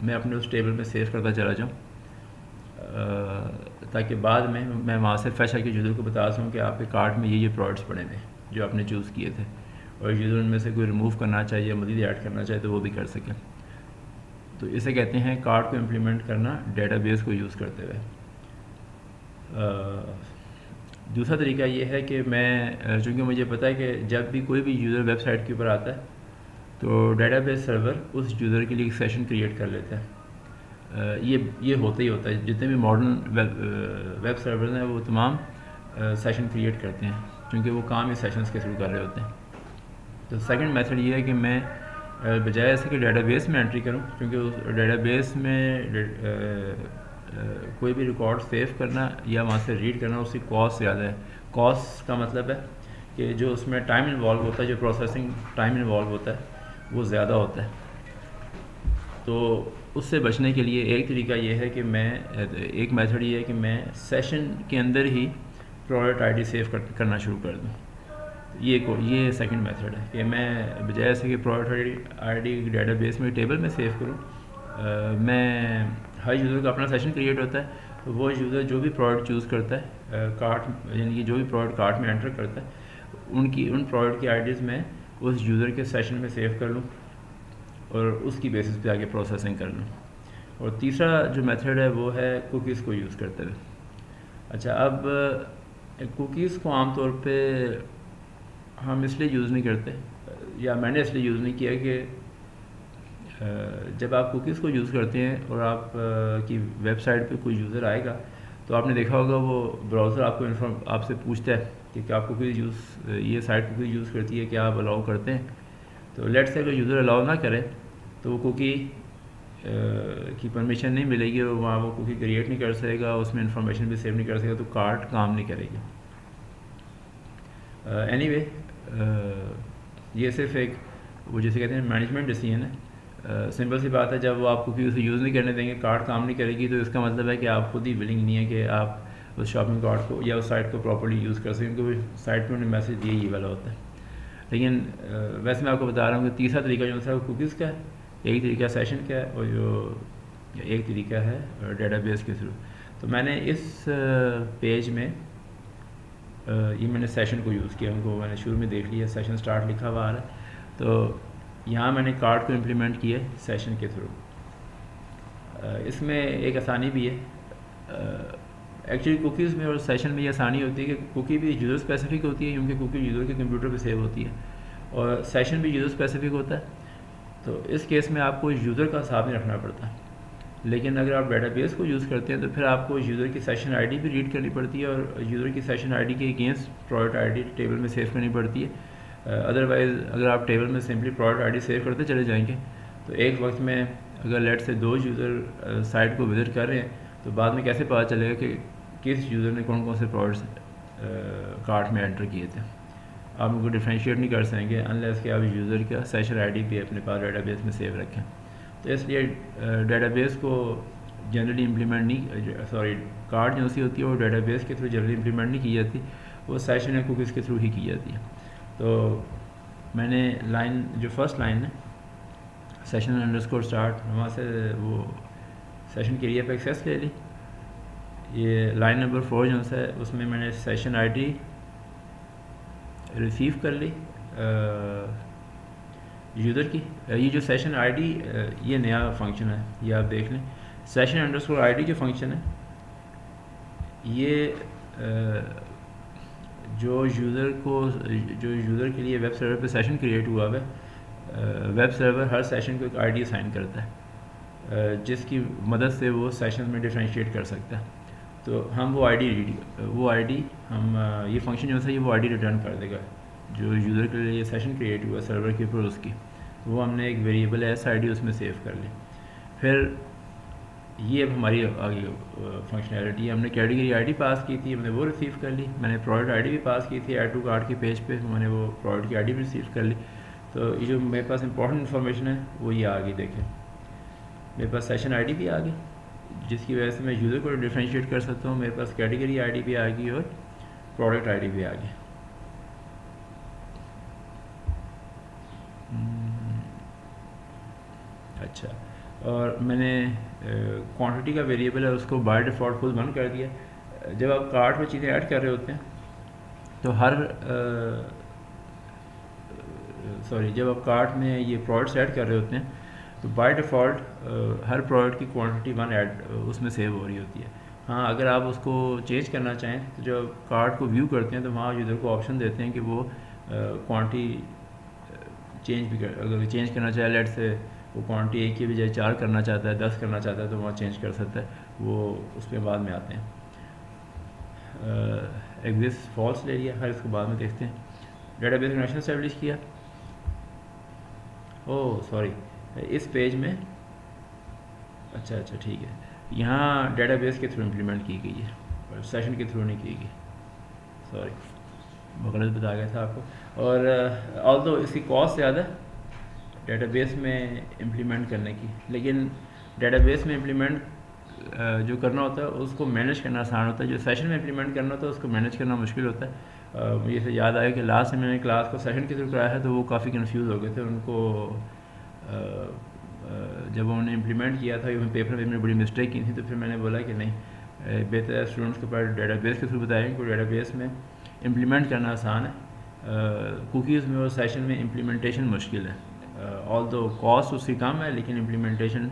मैं अपने उस टेबल में सेव करता चला जाऊँ, ताकि बाद में मैं वहाँ से फैश के यूज़र को बता सकूँ कि आपके कार्ट में ये प्रोडक्ट्स पड़े हुए जो आपने चूज़ किए थे, और यूज़र उनमें से कोई रिमूव करना चाहिए या मज़ीद ऐड करना चाहे तो वो भी कर सकें। तो इसे कहते हैं कार्ड को इम्प्लीमेंट करना डेटाबेस को यूज़ करते हुए। दूसरा तरीका ये है कि मैं चूँकि मुझे पता है कि जब भी कोई भी यूज़र वेबसाइट के ऊपर आता है तो डेटाबेस सर्वर उस यूज़र के लिए एक सेशन क्रिएट कर लेता है। ये होता ही होता है, जितने भी मॉडर्न वेब सर्वर हैं वो तमाम सेशन क्रिएट करते हैं क्योंकि वो काम ही सेशंस के थ्रू कर रहे होते हैं। तो सेकंड मेथड ये है कि मैं बजाय ऐसे कि डेटाबेस में एंट्री करूं, क्योंकि उस डेटाबेस में कोई भी रिकॉर्ड सेव करना या वहाँ से रीड करना उसकी कॉस्ट ज़्यादा है। कॉस्ट का मतलब है कि जो उसमें टाइम इन्वॉल्व होता है, जो प्रोसेसिंग टाइम इन्वॉल्व होता है वो ज़्यादा होता है। तो उससे बचने के लिए एक तरीका ये है कि एक मेथड ये है कि मैं सेशन के अंदर ही प्रोडक्ट आईडी सेव करना शुरू कर दूँ। ये सेकंड मेथड है कि मैं बजाय से कि प्रोडक्ट आईडी डेटाबेस में टेबल में सेव करूँ, मैं हर यूज़र का अपना सेशन क्रिएट होता है, तो वो यूज़र जो भी प्रोडक्ट चूज़ करता है कार्ट, यानी कि जो भी प्रोडक्ट कार्ट में एंटर करता है, उन प्रोडक्ट की आईडीज़ मैं उस यूज़र के सेशन में सेव कर लूँ और उसकी बेसिस पे आगे प्रोसेसिंग कर लूँ। और तीसरा जो मेथड है वो है कुकीज़ को यूज़ करते हुए। अच्छा, अब कुकीज़ को आमतौर पे हम इसलिए यूज़ नहीं करते, या मैंने इसलिए यूज़ नहीं किया कि जब आप कुकीज़ को यूज़ करते हैं और आप की वेबसाइट पे कोई यूज़र आएगा तो आपने देखा होगा वो ब्राउज़र आपसे पूछता है कि क्या आप कुकीज़ ये साइट कुकीज़ यूज़ करती है, क्या आप अलाउ करते हैं। तो लेट्स से अगर यूज़र अलाउ ना करे तो वो कुकी की परमिशन नहीं मिलेगी और वहाँ वो कुकी क्रिएट नहीं कर सकेगा, उसमें इंफॉर्मेशन भी सेव नहीं कर सकेगा, तो कार्ट काम नहीं करेगी। एनीवे, ये सिर्फ एक वो जिसे कहते हैं मैनेजमेंट डिसीजन है। सिंपल सी बात है, जब वो आप कुकी उसे यूज़ नहीं करने देंगे, कार्ट काम नहीं करेगी, तो इसका मतलब है कि आप खुद ही विलिंग नहीं है कि आप उस शॉपिंग कार्ट को या उस साइट को प्रॉपर्ली यूज़ कर सकें, क्योंकि साइट पर उन्हें मैसेज दिए ये वाला होता है। लेकिन वैसे मैं आपको बता रहा हूँ कि तीसरा तरीका जो है वो कुकीज़ का है, एक तरीका सेशन का है और जो एक तरीका है डेटाबेस के थ्रू। तो मैंने इस पेज में ये मैंने सेशन को यूज़ किया, उनको मैंने शुरू में देख लिया, सेशन स्टार्ट लिखा हुआ आ रहा है, तो यहाँ मैंने कार्ड को इम्प्लीमेंट किया सेशन के थ्रू। इसमें एक आसानी भी है, एक्चुअली कुकीज़ में और सेशन में ये आसानी होती है कि कुकी भी यूज़र स्पेसिफिक होती है, क्योंकि कुकी यूज़र के कंप्यूटर पे सेव होती है, और सेशन भी यूज़र स्पेसिफिक होता है। तो इस केस में आपको यूज़र का हिसाब नहीं रखना पड़ता। लेकिन अगर आप डेटाबेस को यूज़ करते हैं तो फिर आपको यूज़र की सेशन आईडी भी रीड करनी पड़ती है और यूज़र की सेशन आईडी के अगेंस्ट प्रोडक्ट आईडी टेबल में सेव करनी पड़ती है। अदरवाइज़ अगर आप टेबल में सिंपली प्रोडक्ट आईडी सेव करते चले जाएंगे तो एक वक्त में अगर लेट से 2 यूज़र साइट को विज़िट कर रहे हैं तो बाद में कैसे पता चलेगा कि किस यूज़र ने कौन कौन से प्रोडक्ट्स कार्ट में एंटर किए थे। आप उनको डिफ्रेंशिएट नहीं कर सकेंगे अनलेस कि आप यूज़र का सेशन आईडी भी अपने पास डेटाबेस में सेव रखें। तो इसलिए डेटाबेस को जनरली इम्प्लीमेंट नहीं, कार्ड जो सी होती है वो डेटाबेस के थ्रू जनरली इम्प्लीमेंट नहीं की जाती, वो सेशन या कुकीज़ के थ्रू ही की जाती है। तो मैंने जो फर्स्ट लाइन है सेशन अंडरस्कोर स्टार्ट, वहाँ से वो सेशन के एरिया पे एक्सेस ले ली। ये लाइन नंबर 4 जो है उसमें मैंने सेशन आईडी रिसीव कर ली यूज़र की। ये जो सेशन आईडी ये नया फंक्शन है, ये आप देख लें। सेशन अंडरस्कोर आईडी जो फंक्शन है ये जो यूज़र के लिए वेब सर्वर पे सेशन क्रिएट हुआ है, वेब सर्वर हर सेशन को एक आईडी असाइन करता है जिसकी मदद से वो सेशन में डिफ्रेंशिएट कर सकता है। तो हम वो आईडी हम ये फंक्शन जो है ये वो आईडी रिटर्न कर देगा जो यूज़र के लिए सेशन क्रिएट हुआ सर्वर के ऊपर उसकी, तो वो हमने एक वेरिएबल एस आईडी उसमें सेव कर ली। फिर ये अब हमारी आगे फंक्शनैलिटी है। हमने कैटेगरी आईडी पास की थी, हमने वो रिसीव कर ली। मैंने प्रोडक्ट आईडी भी पास की थी, ऐड टू कार्ट के पेज पे मैंने वो प्रोडक्ट की आईडी भी रिसीव कर ली। तो ये जो मेरे पास इंपॉर्टेंट इन्फॉर्मेशन है वो ये आ गई। देखें मेरे पास सेशन आईडी भी आ गई जिसकी वजह से मैं यूज़र को डिफ्रेंशिएट कर सकता हूँ। मेरे पास कैटेगरी आईडी भी आ गई और प्रोडक्ट आईडी भी आ गई। अच्छा, और मैंने क्वांटिटी का वेरिएबल है उसको बाय डिफ़ॉल्ट खुद बंद कर दिया। जब आप कार्ट में चीज़ें ऐड कर रहे होते हैं तो जब आप कार्ट में ये प्रोडक्ट्स ऐड कर रहे होते हैं तो बाय डिफ़ॉल्ट हर प्रोडक्ट की क्वांटिटी 1 उसमें सेव हो रही होती है। हाँ, अगर आप उसको चेंज करना चाहें तो जब कार्ट को व्यू करते हैं तो वहाँ यूज़र को ऑप्शन देते हैं कि वो क्वांटिटी अगर चेंज करना चाहे, लेट से वो क्वांटिटी 1 की बजाय 4 करना चाहता है, 10 करना चाहता है तो वहाँ चेंज कर सकता है। वो उसमें बाद में आते हैं। एग्जिस्ट फॉल्स ले लिया, हर इसको बाद में देखते हैं। डेटाबेस कनेक्शन एस्टेब्लिश किया। ओह सॉरी, इस पेज में अच्छा ठीक है, यहाँ डेटाबेस के थ्रू इम्प्लीमेंट की गई है और सेशन के थ्रू नहीं की गई, सॉरी गलत बता गया था आपको। और ऑल्दो इसकी कॉस्ट ज़्यादा डेटाबेस में इम्प्लीमेंट करने की, लेकिन डेटाबेस में इम्प्लीमेंट जो करना होता है उसको मैनेज करना आसान होता है, जो सेशन में इम्प्लीमेंट करना होता है उसको मैनेज करना मुश्किल होता है। मुझे से याद आया कि लास्ट में मैंने क्लास को सेशन के थ्रू कराया है तो वो काफ़ी कंफ्यूज हो गए थे। उनको जब उन्होंने इम्प्लीमेंट किया था पेपर में बड़ी मिस्टेक की थी, तो फिर मैंने बोला कि नहीं, बेहतर है स्टूडेंट्स के पास डेटाबेस के थ्रू बताएं, क्योंकि डेटाबेस में इम्प्लीमेंट करना आसान है, कुकीज़ में और सेशन में इम्प्लीमेंटेशन मुश्किल है। ऑल दो कॉस्ट उसकी कम है लेकिन इम्प्लीमेंटेशन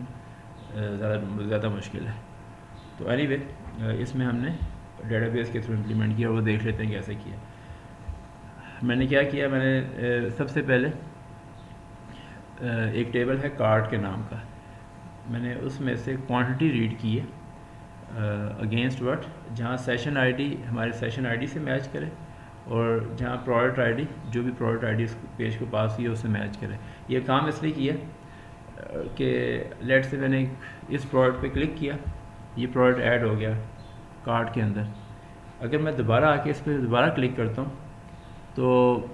ज़्यादा मुश्किल है। तो एनीवे इसमें हमने डेटाबेस के थ्रू इम्प्लीमेंट किया, वो देख लेते हैं कैसे किया। मैंने क्या किया, मैंने सबसे पहले एक टेबल है कार्ड के नाम का, मैंने उसमें से क्वांटिटी रीड की है अगेंस्ट व्हाट, जहाँ सेशन आईडी हमारे सेशन आईडी से मैच करे और जहाँ प्रोडक्ट आईडी, जो भी प्रोडक्ट आईडी उस पेज को पास की है उससे मैच करे। ये काम इसलिए किया कि लेट से मैंने इस प्रोडक्ट पे क्लिक किया, ये प्रोडक्ट ऐड हो गया कार्ड के अंदर, अगर मैं दोबारा आके इस पर दोबारा क्लिक करता हूँ तो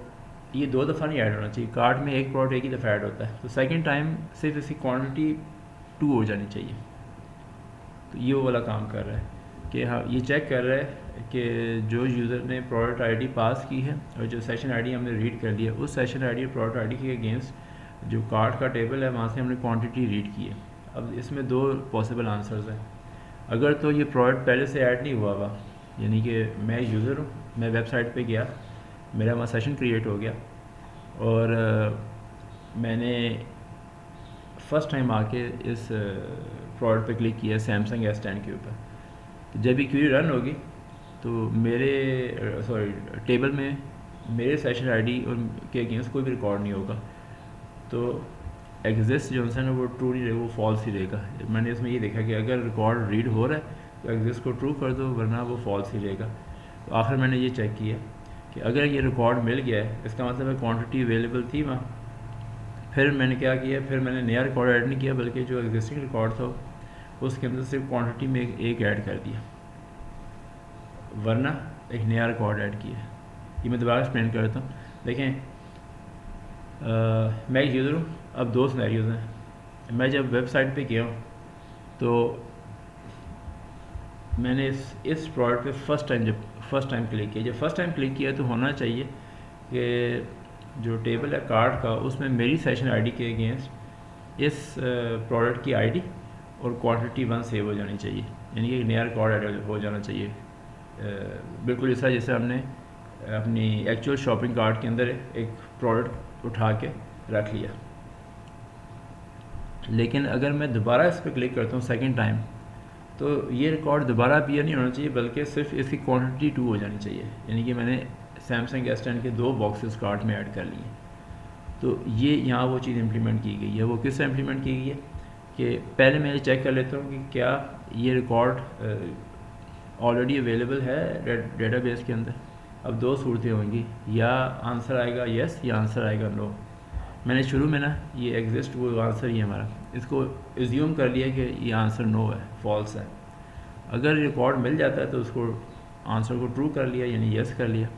ये 2 दफ़ा नहीं ऐड होना चाहिए। कार्ड में एक प्रोडक्ट एक ही दफ़ा ऐड होता है, तो सेकंड टाइम सिर्फ इसकी क्वांटिटी 2 हो जानी चाहिए। तो ये वो वाला काम कर रहा है कि हाँ, ये चेक कर रहा है कि जो यूज़र ने प्रोडक्ट आईडी पास की है और जो सेशन आईडी हमने रीड कर लिया, उस सेशन आईडी और प्रोडक्ट आईडी के अगेंस्ट जो कार्ड का टेबल है वहाँ से हमने क्वांटिटी रीड की है। अब इसमें 2 पॉसिबल आंसर्स हैं। अगर तो ये प्रोडक्ट पहले से ऐड नहीं हुआ हुआ, यानी कि मैं यूज़र हूँ, मैं वेबसाइट पे गया, मेरा वहाँ सेशन क्रिएट हो गया और मैंने फ़र्स्ट टाइम आके इस प्रोडक्ट पे क्लिक किया सैमसंग S10 के ऊपर, तो जब ये क्वेरी रन होगी तो मेरे टेबल में मेरे सेशन आईडी और के अगेंस्ट कोई भी रिकॉर्ड नहीं होगा, तो एग्जिस्ट जो है ना वो ट्रू नहीं रहेगा, वो फॉल्स ही रहेगा। मैंने इसमें ये देखा कि अगर रिकॉर्ड रीड हो रहा है तो एग्जिस्ट को ट्रू कर दो, वरना वो फॉल्स ही रहेगा। तो आखिर मैंने ये चेक किया कि अगर ये रिकॉर्ड मिल गया है इसका मतलब है क्वांटिटी अवेलेबल थी वहाँ। फिर मैंने क्या किया, फिर मैंने नया रिकॉर्ड ऐड नहीं किया, बल्कि जो एग्जिस्टिंग रिकॉर्ड था उसके अंदर सिर्फ क्वांटिटी में एक ऐड कर दिया, वरना एक नया रिकॉर्ड ऐड किया। ये मैं दोबारा एक्सप्लेन करता हूँ। देखें, मैं एक यूज़र हूँ, अब 2 सिनेरियोज़ हैं। मैं जब वेबसाइट पे गया हूँ तो मैंने इस प्रोडक्ट पे फर्स्ट टाइम क्लिक किया। जब फर्स्ट टाइम क्लिक किया तो होना चाहिए कि जो टेबल है कार्ड का उसमें मेरी सेशन आईडी के अगेंस्ट इस प्रोडक्ट की आईडी और क्वांटिटी 1 सेव हो जानी चाहिए, यानी कि एक नया रिकॉर्ड ऐड हो जाना चाहिए। बिल्कुल इस तरह जैसे हमने अपनी एक्चुअल शॉपिंग कार्ट के अंदर एक प्रोडक्ट उठा के रख लिया। लेकिन अगर मैं दोबारा इस पर क्लिक करता हूँ सेकंड टाइम, तो ये रिकॉर्ड दोबारा अपीयर नहीं होना चाहिए, बल्कि सिर्फ इसकी क्वांटिटी 2 हो जानी चाहिए, यानी कि मैंने सैमसंग S10 के 2 बॉक्सेस कार्ट में ऐड कर लिए। तो ये यहाँ वो चीज़ इम्प्लीमेंट की गई है। वो किस तरह इम्प्लीमेंट की गई है कि पहले मैं ये चेक कर लेता हूँ कि क्या ये रिकॉर्ड ऑलरेडी अवेलेबल है डेटाबेस के अंदर। अब 2 सूरतें होंगी, या आंसर आएगा यस या आंसर आएगा नो। मैंने शुरू में ना ये एग्जिस्ट वो आंसर ही हमारा, इसको एज्यूम कर लिया कि ये आंसर नो है, फॉल्स है। अगर रिकॉर्ड मिल जाता है तो उसको आंसर को ट्रू कर लिया, यानी यस कर लिया।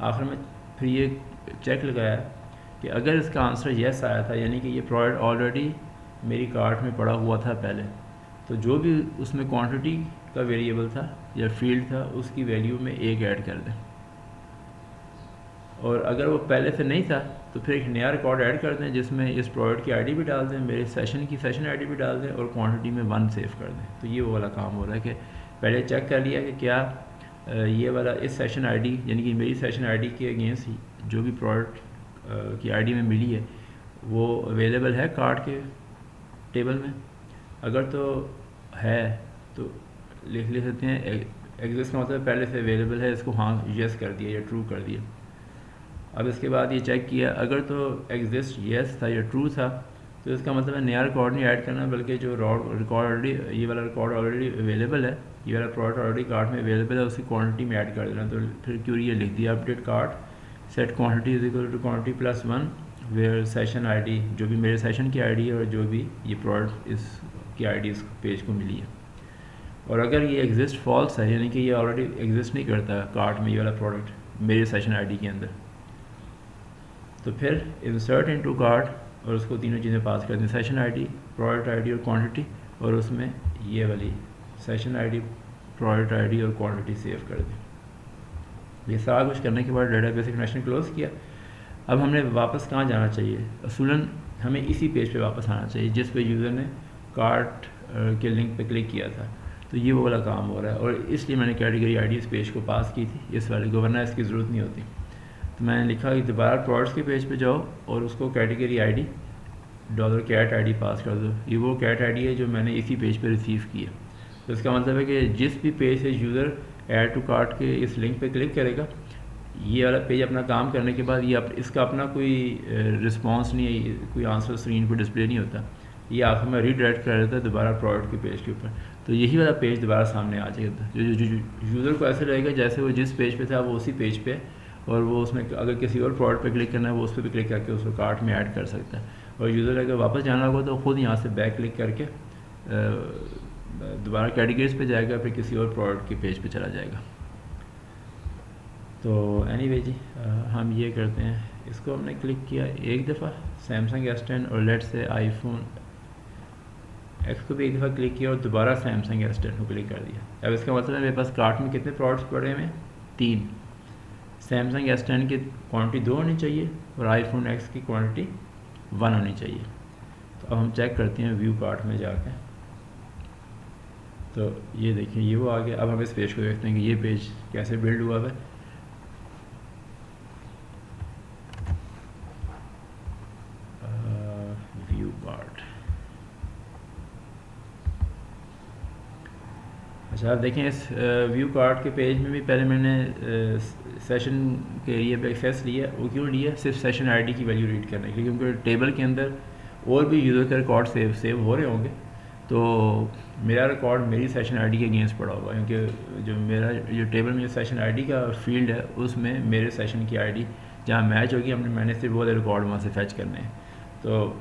आखिर में फिर ये चेक लगाया कि अगर इसका आंसर यस आया था, यानी कि ये प्रोडक्ट ऑलरेडी मेरी कार्ट में पड़ा हुआ था पहले, तो जो भी उसमें क्वांटिटी का वेरिएबल था या फील्ड था उसकी वैल्यू में 1 ऐड कर दें। और अगर वो पहले से नहीं था तो फिर एक नया रिकॉर्ड ऐड कर दें जिसमें इस प्रोडक्ट की आईडी भी डाल दें, मेरे सेशन की सेशन आईडी भी डाल दें और क्वांटिटी में 1 सेव कर दें। तो ये वो वाला काम हो रहा है कि पहले चेक कर लिया कि क्या ये वाला इस सेशन आईडी, यानी कि मेरी सेशन आईडी के अगेंस्ट जो भी प्रोडक्ट की आईडी में मिली है वो अवेलेबल है कार्ड के टेबल में। अगर तो है तो लिख ले सकते हैं एग्जिस्ट का मतलब पहले से अवेलेबल है, इसको हाँ यस कर दिया या ट्रू कर दिया। अब इसके बाद ये चेक किया, अगर तो एग्जिस्ट यस था या ट्रू था तो इसका मतलब है नया रिकॉर्ड नहीं ऐड करना, बल्कि जो रिकॉर्ड ऑलरेडी, ये वाला रिकॉर्ड ऑलरेडी अवेलेबल है, ये वाला प्रोडक्ट ऑलरेडी कार्ड में अवेलेबल है, उसकी क्वांटिटी में ऐड कर देना। तो फिर क्यों ये लिख दिया update cart set quantity is equal to quantity plus 1 where session ID, जो भी मेरे सेशन की आईडी है और जो भी ये प्रोडक्ट इस की आईडी इस पेज को मिली है। और अगर ये एग्जिस्ट फॉल्स है, यानी कि ये ऑलरेडी एग्जिस्ट नहीं करता कार्ट में ये वाला प्रोडक्ट मेरे सेशन आईडी के अंदर, तो फिर इंसर्ट इनटू कार्ट और उसको तीनों चीज़ें पास कर दें, सेशन आईडी, प्रोडक्ट आईडी और क्वांटिटी, और उसमें ये वाली सेशन आईडी, प्रोडक्ट आईडी और क्वांटिटी सेव कर दें। ये सारा कुछ करने के बाद डेटाबेस से कनेक्शन क्लोज़ किया। अब हमने वापस कहाँ जाना चाहिए? असूलन हमें इसी पेज पे वापस आना चाहिए जिस पे यूज़र ने कार्ट के लिंक पे क्लिक किया था। तो ये वो वाला काम हो रहा है, और इसलिए मैंने कैटेगरी आईडी इस पेज को पास की थी, इस वाले को, वरना इसकी ज़रूरत नहीं होती। तो मैंने लिखा कि दोबारा प्रोडक्ट्स के पेज पे जाओ और उसको कैटेगरी आईडी $cat आईडी पास कर दो। ये वो कैट आईडी है जो मैंने इसी पेज पे रिसीव की है। तो इसका मतलब है कि जिस भी पेज से यूज़र ऐड टू कार्ट के इस लिंक पे क्लिक करेगा, ये वाला पेज अपना काम करने के बाद ये इसका अपना कोई रिस्पांस नहीं है, कोई आंसर स्क्रीन पर डिस्प्ले नहीं होता, ये आप हमें रीडायरेक्ट कर देता है दोबारा प्रोडक्ट के पेज के ऊपर। तो यही वाला पेज दोबारा सामने आ जाएगा, जो यूज़र को ऐसे रहेगा जैसे वो जिस पेज पे था वो उसी पेज पे, और वो उसमें अगर किसी और प्रोडक्ट पे क्लिक करना है वो उस पर भी क्लिक करके उसको कार्ट में ऐड कर सकता है। और यूज़र अगर वापस जाना होगा तो ख़ुद यहाँ से बैक क्लिक करके दोबारा कैटेगरीज पे जाएगा, फिर किसी और प्रोडक्ट के पेज पे चला जाएगा। तो एनीवे जी, हम ये करते हैं, इसको हमने क्लिक किया एक दफ़ा सैमसंग S10 और लेट से आईफोन X को भी एक दफ़ा क्लिक किया और दोबारा सैमसंग S10 को क्लिक कर दिया। अब इसका मतलब है मेरे पास कार्ट में कितने प्रोडक्ट्स पड़े हुए हैं? 3। सैमसंग S10 की क्वांटिटी 2 होनी चाहिए और आईफोन X की क्वांटिटी 1 होनी चाहिए। तो अब हम चेक करते हैं व्यू कार्ट में जाकर। तो ये देखिए ये वो आ गया। अब हम इस पेज को देखते हैं कि ये पेज कैसे बिल्ड हुआ है। व्यू कार्ट, अच्छा आप देखें इस व्यू कार्ट के पेज में भी पहले मैंने सेशन के एरिया पे एक्सेस लिया। वो क्यों लिया? सिर्फ सेशन आईडी की वैल्यू रीड करने के लिए, क्योंकि टेबल के अंदर और भी यूज़र के रिकॉर्ड सेव हो रहे होंगे। तो मेरा रिकॉर्ड मेरी सेशन आईडी के अगेंस्ट पड़ा होगा, क्योंकि जो टेबल में जो सेशन आईडी का फील्ड है उसमें मेरे सेशन की आईडी जहाँ मैच होगी मैंने सिर्फ वो रिकॉर्ड वहाँ से फैच करने हैं। तो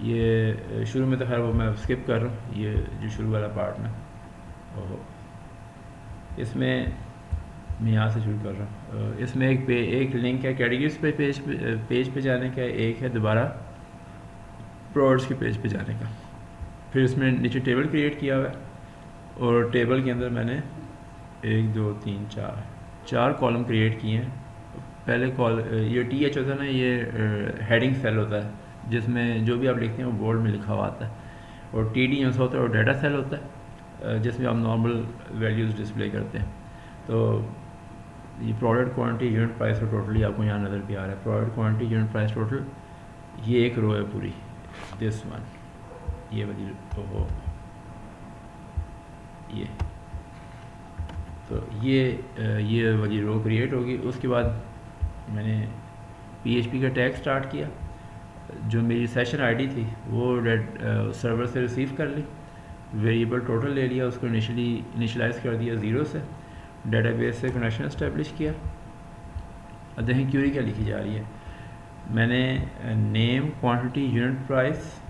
ये शुरू में तो खैर वो मैं स्किप कर रहा हूँ, ये जो शुरू वाला पार्ट में, ओहो इसमें मैं यहाँ से शुरू कर रहा हूँ। इसमें एक लिंक है कैटेगरीज पे पेज पे जाने का, एक है दोबारा प्रोडक्ट्स के पेज पे जाने का। फिर इसमें नीचे टेबल क्रिएट किया हुआ है और टेबल के अंदर मैंने 1 2 3 4 कॉलम क्रिएट किए हैं। पहले ये TH होता है ना, ये हेडिंग सेल होता है जिसमें जो भी आप लिखते हैं वो बोल्ड में लिखा हुआ आता है, और TD यहाँ से होता है और डाटा सेल होता है जिसमें आप नॉर्मल वैल्यूज़ डिस्प्ले करते हैं। तो ये प्रोडक्ट क्वांटिटी यूनिट प्राइस और टोटली आपको यहाँ नज़र भी आ रहा है। Product quantity unit price total, ये एक रो है पूरी, दिस वन, ये वाली हो, ये तो ये वाली रो क्रिएट होगी। उसके बाद मैंने PHP का टैग स्टार्ट किया। जो मेरी सेशन आईडी थी वो सर्वर से रिसीव कर ली, वेरिएबल टोटल ले लिया, उसको इनिशियलाइज़ कर दिया 0 से, डेटाबेस से कनेक्शन इस्टेब्लिश किया। अब देखें क्यूरी क्या लिखी जा रही है। मैंने नेम क्वांटिटी यूनिट प्राइस,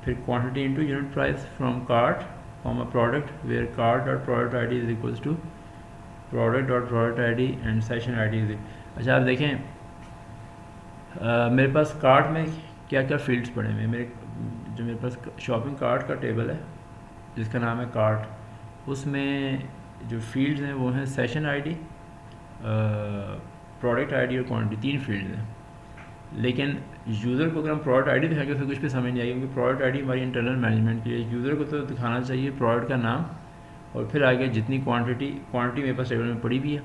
फिर quantity into unit price from cart from a product where cart dot product ID is equals to product dot product ID and session ID is. अच्छा आप देखें मेरे पास कार्ट में क्या क्या फील्ड्स पड़े हुए हैं। मेरे पास शॉपिंग कार्ट का टेबल है जिसका नाम है कार्ट, उसमें जो फील्ड्स हैं वो हैं सेशन आईडी, प्रोडक्ट आईडी और क्वांटिटी, 3 फील्ड्स हैं। लेकिन यूज़र को अगर हम प्रोडक्ट आईडी दिखाएंगे तो कुछ भी समझ नहीं आएगी, क्योंकि प्रोडक्ट आईडी हमारी इंटरनल मैनेजमेंट के लिए। यूज़र को तो दिखाना चाहिए प्रोडक्ट का नाम और फिर आगे जितनी क्वांटिटी मेरे पास टेबल में पड़ी भी है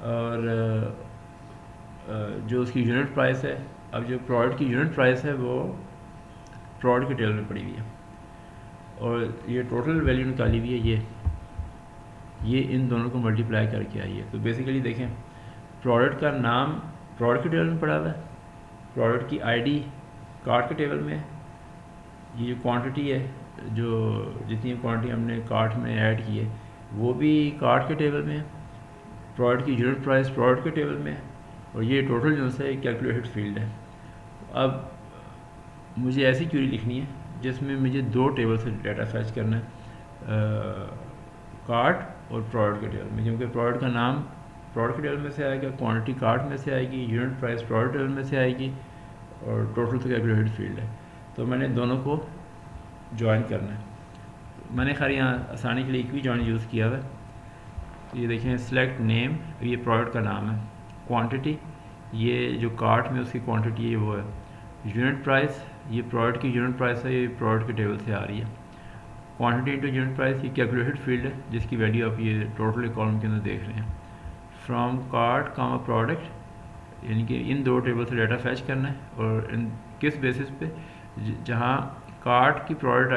और जो उसकी यूनिट प्राइस है। अब जो प्रोडक्ट की यूनिट प्राइस है वो प्रोडक्ट के टेबल में पड़ी हुई है और ये टोटल वैल्यू निकाली हुई है, ये इन दोनों को मल्टीप्लाई करके आई है। तो बेसिकली देखें प्रोडक्ट का नाम प्रोडक्ट के टेबल में पड़ा हुआ है, प्रोडक्ट की आईडी कार्ट के टेबल में है, ये जो क्वांटिटी है, जो जितनी क्वांटिटी हमने कार्ट में ऐड की है वो भी कार्ट के टेबल में है, प्रोडक्ट की यूनिट प्राइस प्रोडक्ट के टेबल में है और ये टोटल जो है कैलकुलेटेड फील्ड है। अब मुझे ऐसी क्यूरी लिखनी है जिसमें मुझे 2 टेबल से डाटा फैच करना है, कार्ट और प्रोडक्ट के टेबल में, क्योंकि प्रोडक्ट का नाम प्रोडक्ट के टेबल में से आएगा, क्वांटिटी कार्ट में से आएगी, यूनिट प्राइस प्रोडक्ट टेबल में से आएगी, और टोटल तो कैलकुलेटेड फील्ड है। तो मैंने दोनों को ज्वाइन करना है। मैंने खैर यहाँ आसानी के लिए एक भी ज्वाइन यूज़ किया हुआ है। तो ये देखें, सिलेक्ट नेम, ये प्रोडक्ट का नाम है, क्वांटिटी ये जो कार्ट में उसकी क्वांटिटी है वो है, यूनिट प्राइस ये प्रोडक्ट की यूनिट प्राइस है, ये प्रोडक्ट के टेबल से आ रही है, क्वांटिटी इंटू यूनिट प्राइस ये कैलकुलेटेड फील्ड है जिसकी वैल्यू आप ये टोटल कॉलम के अंदर देख रहे हैं। फ्रॉम कार्ट कामा प्रोडक्ट, यानी कि इन 2 टेबल से डाटा फैच करना है, और इन किस बेसिस पे, जहाँ कार्ट की प्रोडक्ट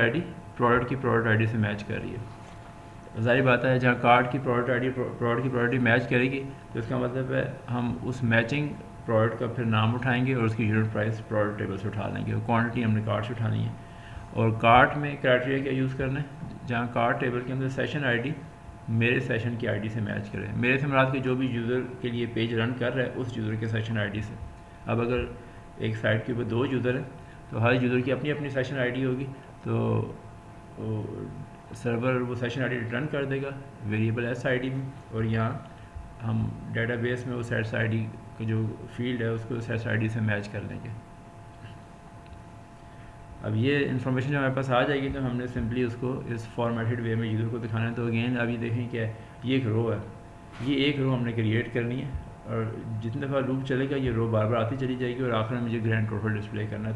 आईडी से मैच कर रही है। ज़ाहिर बात है जहाँ कार्ट की प्रोडक्ट की प्रायोरिटी मैच करेगी तो इसका मतलब है हम उस मैचिंग प्रोडक्ट का फिर नाम उठाएंगे और उसकी यूनिट प्राइस प्रोडक्ट टेबल से उठा लेंगे, और क्वांटिटी हमने कार्ट से उठानी है। और कार्ट में क्राइटेरिया क्या यूज़ करना है, जहाँ कार्ट टेबल के अंदर सेशन आईडी मेरे सेशन की आईडी से मैच करें। मेरे से मुराद के जो भी यूज़र के लिए पेज रन कर रहा है उस यूज़र के सेशन आईडी से। अब अगर एक साइट के ऊपर 2 यूज़र हैं तो हर यूज़र की अपनी अपनी सेशन आईडी होगी, तो सर्वर वो सेशन आईडी रिटर्न कर देगा वेरिएबल एस आईडी में, और यहाँ हम डेटाबेस में उस एस आईडी का जो फील्ड है उसको उस एस आईडी से मैच कर लेंगे। अब ये इन्फॉर्मेशन जब हमारे पास आ जाएगी तो हमने सिंपली उसको इस फॉर्मेटेड वे में यूज़र को दिखाना है। तो अगेन अब ये देखें कि ये एक रो है, ये एक रो हमने क्रिएट करनी है, और जितने दफ़ा लूप चलेगा ये रो बार बार आती चली जाएगी, और आखिर में मुझे ग्रैंड टोटल डिस्प्ले करना है।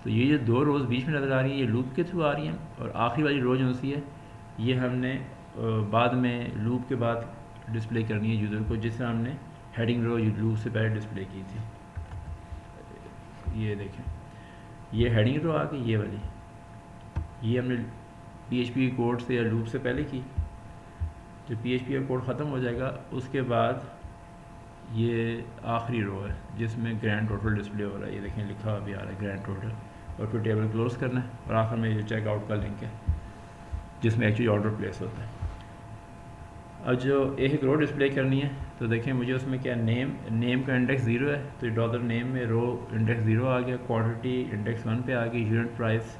तो ये जो 2 रोज़ बीच में नज़र आ रही है ये लूप के थ्रू आ रही हैं, और आखिरी वाली रो जो सी है ये हमने बाद में लूप के बाद डिस्प्ले करनी है यूज़र को, जिस तरह हमने हेडिंग रो लूप से पहले डिस्प्ले की थी। ये देखें, ये हेडिंग रो आ गई, ये वाली ये हमने PHP कोड से या लूप से पहले की। जब PHP का कोड ख़त्म हो जाएगा उसके बाद ये आखिरी रो है जिसमें ग्रैंड टोटल डिस्प्ले हो रहा है। ये देखें लिखा हुआ भी आ रहा है ग्रैंड टोटल, और फिर टेबल क्लोज करना है, और आखिर में ये चेकआउट का लिंक है जिसमें एक्चुअली ऑर्डर प्लेस होता है। अब जो एक रो डिस्प्ले करनी है तो देखें मुझे उसमें क्या, नेम का इंडेक्स 0 है तो डॉलर नेम में रो इंडेक्स 0 आ गया, क्वांटिटी इंडेक्स 1 पे आ गई, यूनिट प्राइस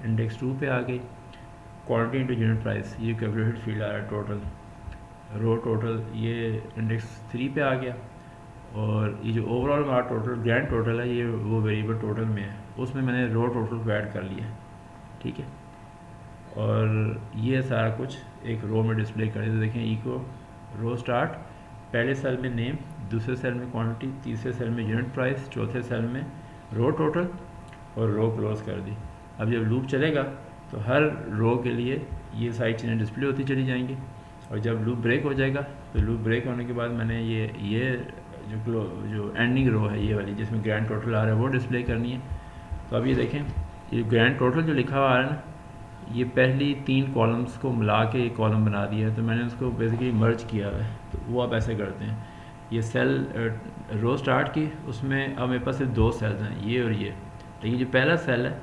इंडेक्स 2 पे आ गई, क्वांटिटी इंटू यूनिट प्राइस ये कैलकुलेटेड फील्ड आ रहा है, टोटल रो टोटल ये इंडेक्स 3 पे आ गया, और ये जो ओवरऑल हमारा टोटल ग्रैंड टोटल है ये वो वेरिएबल टोटल में है, उसमें मैंने रो टोटल को ऐड कर लिया, ठीक है। और ये सारा कुछ एक रो में डिस्प्ले करें। तो देखें इको रो स्टार्ट, पहले सेल में नेम, दूसरे सेल में क्वांटिटी, तीसरे सेल में यूनिट प्राइस, चौथे सेल में रो टोटल, और रो क्लोज कर दी। अब जब लूप चलेगा तो हर रो के लिए ये सारी चीज़ें डिस्प्ले होती चली जाएंगी, और जब लूप ब्रेक हो जाएगा तो लूप ब्रेक होने के बाद मैंने ये जो एंडिंग रो है ये वाली जिसमें ग्रैंड टोटल आ रहा है वो डिस्प्ले करनी है। तो अब ये देखें ये ग्रैंड टोटल जो लिखा हुआ आ रहा है ना, ये पहली 3 कॉलम्स को मिला के एक कॉलम बना दिया है, तो मैंने उसको बेसिकली मर्ज किया है। तो वो आप ऐसे करते हैं, ये सेल रो स्टार्ट की, उसमें अब मेरे पास सिर्फ 2 सेल्स हैं, ये और ये, लेकिन जो पहला सेल है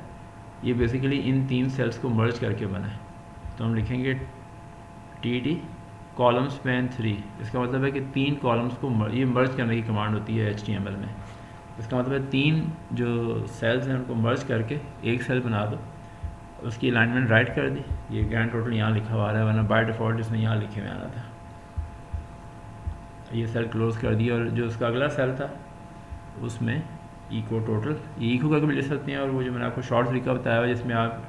ये बेसिकली इन 3 सेल्स को मर्ज करके बना है। तो हम लिखेंगे TD कॉलम स्पैन 3, इसका मतलब है कि 3 कॉलम्स को ये मर्ज करने की कमांड होती है HTML में। इसका मतलब है 3 जो सेल्स हैं उनको मर्ज करके एक सेल बना दो, उसकी अलाइनमेंट राइट कर दी, ये ग्रैंड टोटल यहाँ लिखा हुआ है, वरना बाय डिफ़ॉल्ट इसमें यहाँ लिखे हुए आना था। ये सेल क्लोज कर दिया, और जो उसका अगला सेल था उसमें इको टोटल, ये इको करके भी ले सकते हैं, और वो जो मैंने आपको शॉर्ट तरीका बताया हुआ जिसमें आप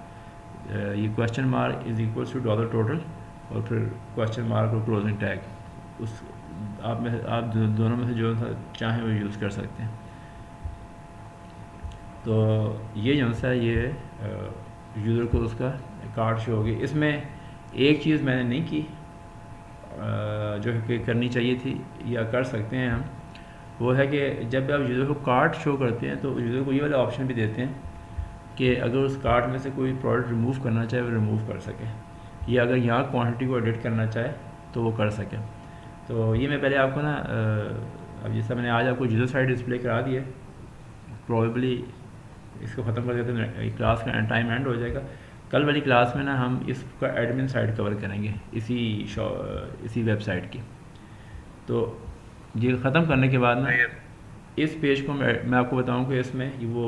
ये question mark is equals to dollar total और फिर क्वेश्चन मार्क और क्लोजिंग टैग, उस आप दोनों में से जो चाहें वो यूज़ कर सकते हैं। तो ये जो सा ये यूज़र को उसका कार्ड शो होगी। इसमें एक चीज़ मैंने नहीं की जो कि करनी चाहिए थी या कर सकते हैं हम, वो है कि जब आप यूज़र को कार्ड शो करते हैं तो यूज़र को ये वाला ऑप्शन भी देते हैं कि अगर उस कार्ड में से कोई प्रोडक्ट रिमूव करना चाहे वो रिमूव कर सके, या अगर यहाँ क्वांटिटी को एडिट करना चाहे तो वो कर सके। तो ये मैं पहले आपको ना अब जैसा मैंने आज आपको यूज़र साइड डिस्प्ले करा दिया, प्रॉबेबली इसको ख़त्म कर देते हैं, क्लास का टाइम एंड हो जाएगा। कल वाली क्लास में ना हम इसका एडमिन साइड कवर करेंगे इसी वेबसाइट की। तो ये ख़त्म करने के बाद ना इस पेज को मैं आपको बताऊं कि इसमें वो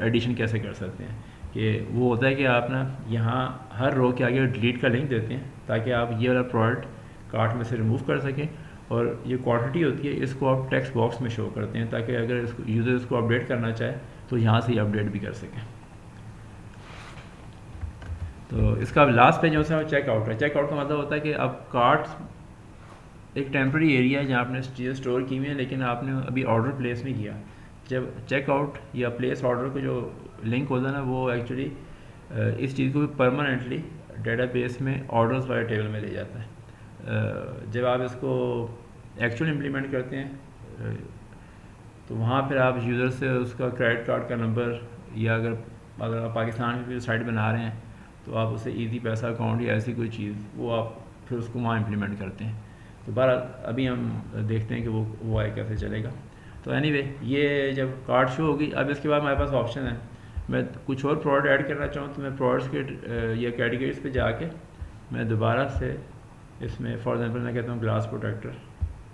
एडिशन कैसे कर सकते हैं। कि वो होता है कि आप ना यहाँ हर रो के आगे डिलीट का लिंक देते हैं ताकि आप ये वाला प्रोडक्ट कार्ट में से रिमूव कर सकें, और ये क्वांटिटी होती है इसको आप टेक्स्ट बॉक्स में शो करते हैं ताकि अगर इसको यूज़र इसको अपडेट करना चाहे तो यहाँ से ही अपडेट भी कर सकें। तो इसका लास्ट पेज जो है चेकआउट है। चेकआउट का मतलब होता है कि अब कार्ट एक टेम्प्रेरी एरिया है जहाँ आपने चीज़ें स्टोर की हुई हैं लेकिन आपने अभी ऑर्डर प्लेस नहीं किया। जब चेकआउट या प्लेस ऑर्डर का जो लिंक होता है ना, वो एक्चुअली इस चीज़ को भी परमानेंटली डेटाबेस में ऑर्डर्स वाले टेबल में ले जाता है। जब आप इसको एक्चुअल इम्प्लीमेंट करते हैं तो वहाँ फिर आप यूज़र से उसका क्रेडिट कार्ड का नंबर, या अगर आप पाकिस्तान में भी साइट बना रहे हैं तो आप उसे इजी पैसा अकाउंट या ऐसी कोई चीज़ वो आप फिर उसको वहाँ इम्प्लीमेंट करते हैं। तो बहरहाल अभी हम देखते हैं कि वो आए कैसे चलेगा। तो एनीवे ये जब कार्ड शो होगी, अब इसके बाद हमारे पास ऑप्शन है, मैं कुछ और प्रोडक्ट ऐड करना चाहूँ तो मैं प्रोडक्ट्स के या कैटेगरीज पे जाके मैं दोबारा से इसमें फॉर एग्जांपल मैं कहता हूँ ग्लास प्रोटेक्टर,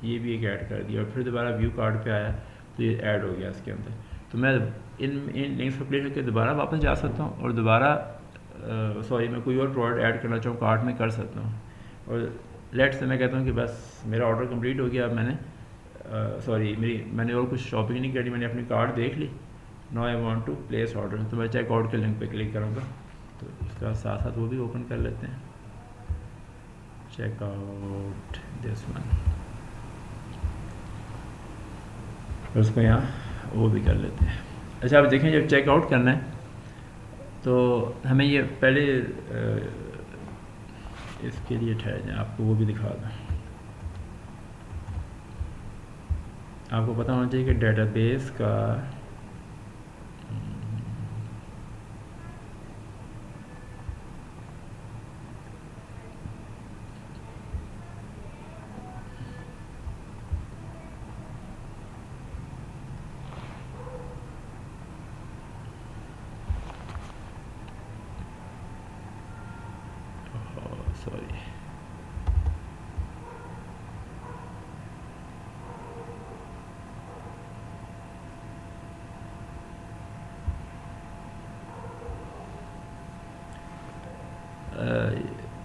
ये भी एक ऐड कर दिया और फिर दोबारा व्यू कार्ड पे आया तो ये ऐड हो गया इसके अंदर। तो मैं इन लिंक्स पर क्लिक करके दोबारा वापस जा सकता हूँ और दोबारा मैं कोई और प्रोडक्ट ऐड करना चाहूँ कार्ट में कर सकता हूँ। और लेट से मैं कहता हूँ कि बस मेरा ऑर्डर कंप्लीट हो गया, अब मैंने और कुछ शॉपिंग नहीं करी, मैंने अपनी कार्ड देख ली, now I want to place order, तो मैं चेकआउट के लिंक पे क्लिक करूँगा। तो इसका साथ साथ वो भी ओपन कर लेते हैं, चेकआउट दिस वन, उसको यहाँ वो भी कर लेते हैं। अच्छा, आप देखें जब चेकआउट करना है तो हमें ये पहले इसके लिए ठहर जाए, आपको वो भी दिखा दूँ। आपको पता होना चाहिए कि डेटाबेस का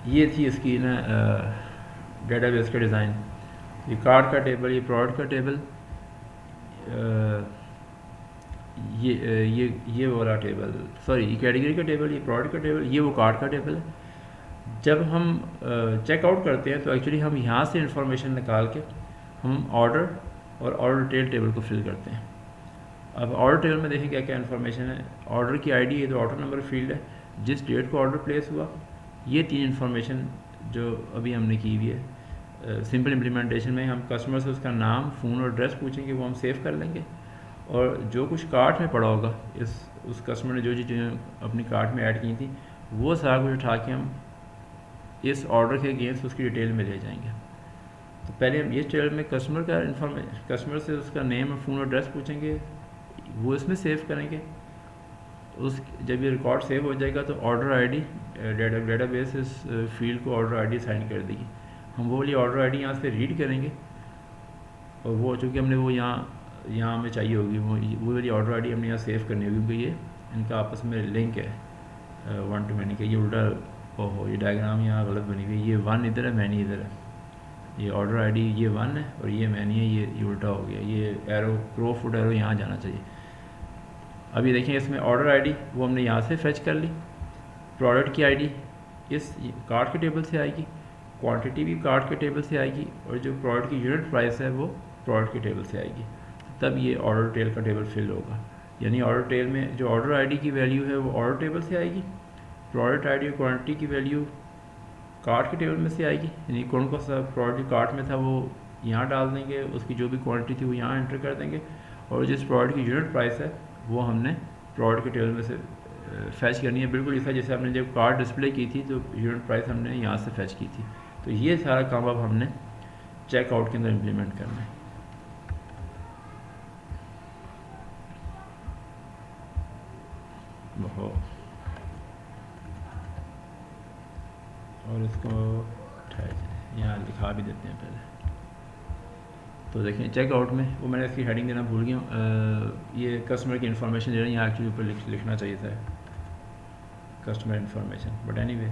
ये थी इसकी ना डेटाबेस का डिज़ाइन, ये कार्ड का टेबल, ये प्रोडक्ट का टेबल, ये वाला टेबल, ये कैटेगरी का टेबल, ये प्रोडक्ट का टेबल, ये वो कार्ड का टेबल है। जब हम चेकआउट करते हैं तो एक्चुअली हम यहाँ से इंफॉर्मेशन निकाल के हम ऑर्डर और ऑर्डर डिटेल टेबल को फिल करते हैं। अब ऑर्डर टेबल में देखें क्या क्या इन्फॉर्मेशन है। ऑर्डर की आईडी है तो ऑर्डर नंबर फील्ड है, जिस डेट को ऑर्डर प्लेस हुआ, ये 3 इन्फॉर्मेशन जो अभी हमने की हुई है। सिंपल इम्प्लीमेंटेशन में हम कस्टमर से उसका नाम, फ़ोन और एड्रेस पूछेंगे, वो हम सेव कर लेंगे, और जो कुछ कार्ट में पड़ा होगा उस कस्टमर ने जो चीज़ें अपनी कार्ट में ऐड की थी वो सारा कुछ उठा के हम इस ऑर्डर के अगेंस्ट उसकी डिटेल में ले जाएंगे। तो पहले हम इस टेबल में कस्टमर से उसका नेम और फ़ोन और एड्रेस पूछेंगे, वो इसमें सेव करेंगे। जब ये रिकॉर्ड सेव हो जाएगा तो ऑर्डर आईडी डेटाबेस इस फील्ड को ऑर्डर आईडी साइन कर देगी। हम वो वाली ऑर्डर आईडी यहाँ से रीड करेंगे, और वो चूँकि हमने वो यहाँ हमें चाहिए होगी, वो वाली ऑर्डर आईडी हमने यहाँ सेव करनी होगी, क्योंकि ये इनका आपस में लिंक है 1 to many का। ये उल्टा, ओहो ये डायग्राम यहाँ गलत बनी हुई है, ये 1 इधर है, मैनी इधर है। ये ऑर्डर आईडी ये 1 है और ये मैनी है, ये उल्टा हो गया, ये एरो क्रो फुट एरो यहाँ जाना चाहिए। अभी देखें इसमें ऑर्डर आईडी वो हमने यहाँ से फेच कर ली, प्रोडक्ट की आईडी इस कार्ड के टेबल से आएगी, क्वांटिटी भी कार्ड के टेबल से आएगी, और जो प्रोडक्ट की यूनिट प्राइस है वो प्रोडक्ट के टेबल से आएगी। तब ये ऑर्डर टेल का टेबल फिल होगा। यानी ऑर्डर टेल में जो ऑर्डर आईडी की वैल्यू है वो ऑर्डर टेबल से आएगी, प्रोडक्ट आईडी और क्वांटिटी की वैल्यू कार्ट के टेबल में से आएगी। यानी कौन कौन सा प्रोडक्ट कार्ट में था वो यहाँ डाल देंगे, उसकी जो भी क्वांटिटी थी वो यहाँ एंटर कर देंगे, और जिस प्रोडक्ट की यूनिट प्राइस है वो हमने प्रोडक्ट के टेबल में से फैच करनी है। बिल्कुल ऐसा जैसे हमने जब कार्ड डिस्प्ले की थी तो यूनिट प्राइस हमने यहाँ से फैच की थी। तो ये सारा काम अब हमने चेकआउट के अंदर इम्प्लीमेंट करना है। और इसको यहाँ लिखा भी देते हैं पहले। तो देखें चेकआउट में वो मैंने इसकी हेडिंग देना भूल गया हूँ, ये कस्टमर की इन्फॉर्मेशन दे रहे हैं, यहाँ एक्चुअली ऊपर लिखना चाहिए था। कस्टमर इंफॉर्मेशन, बट एनीवे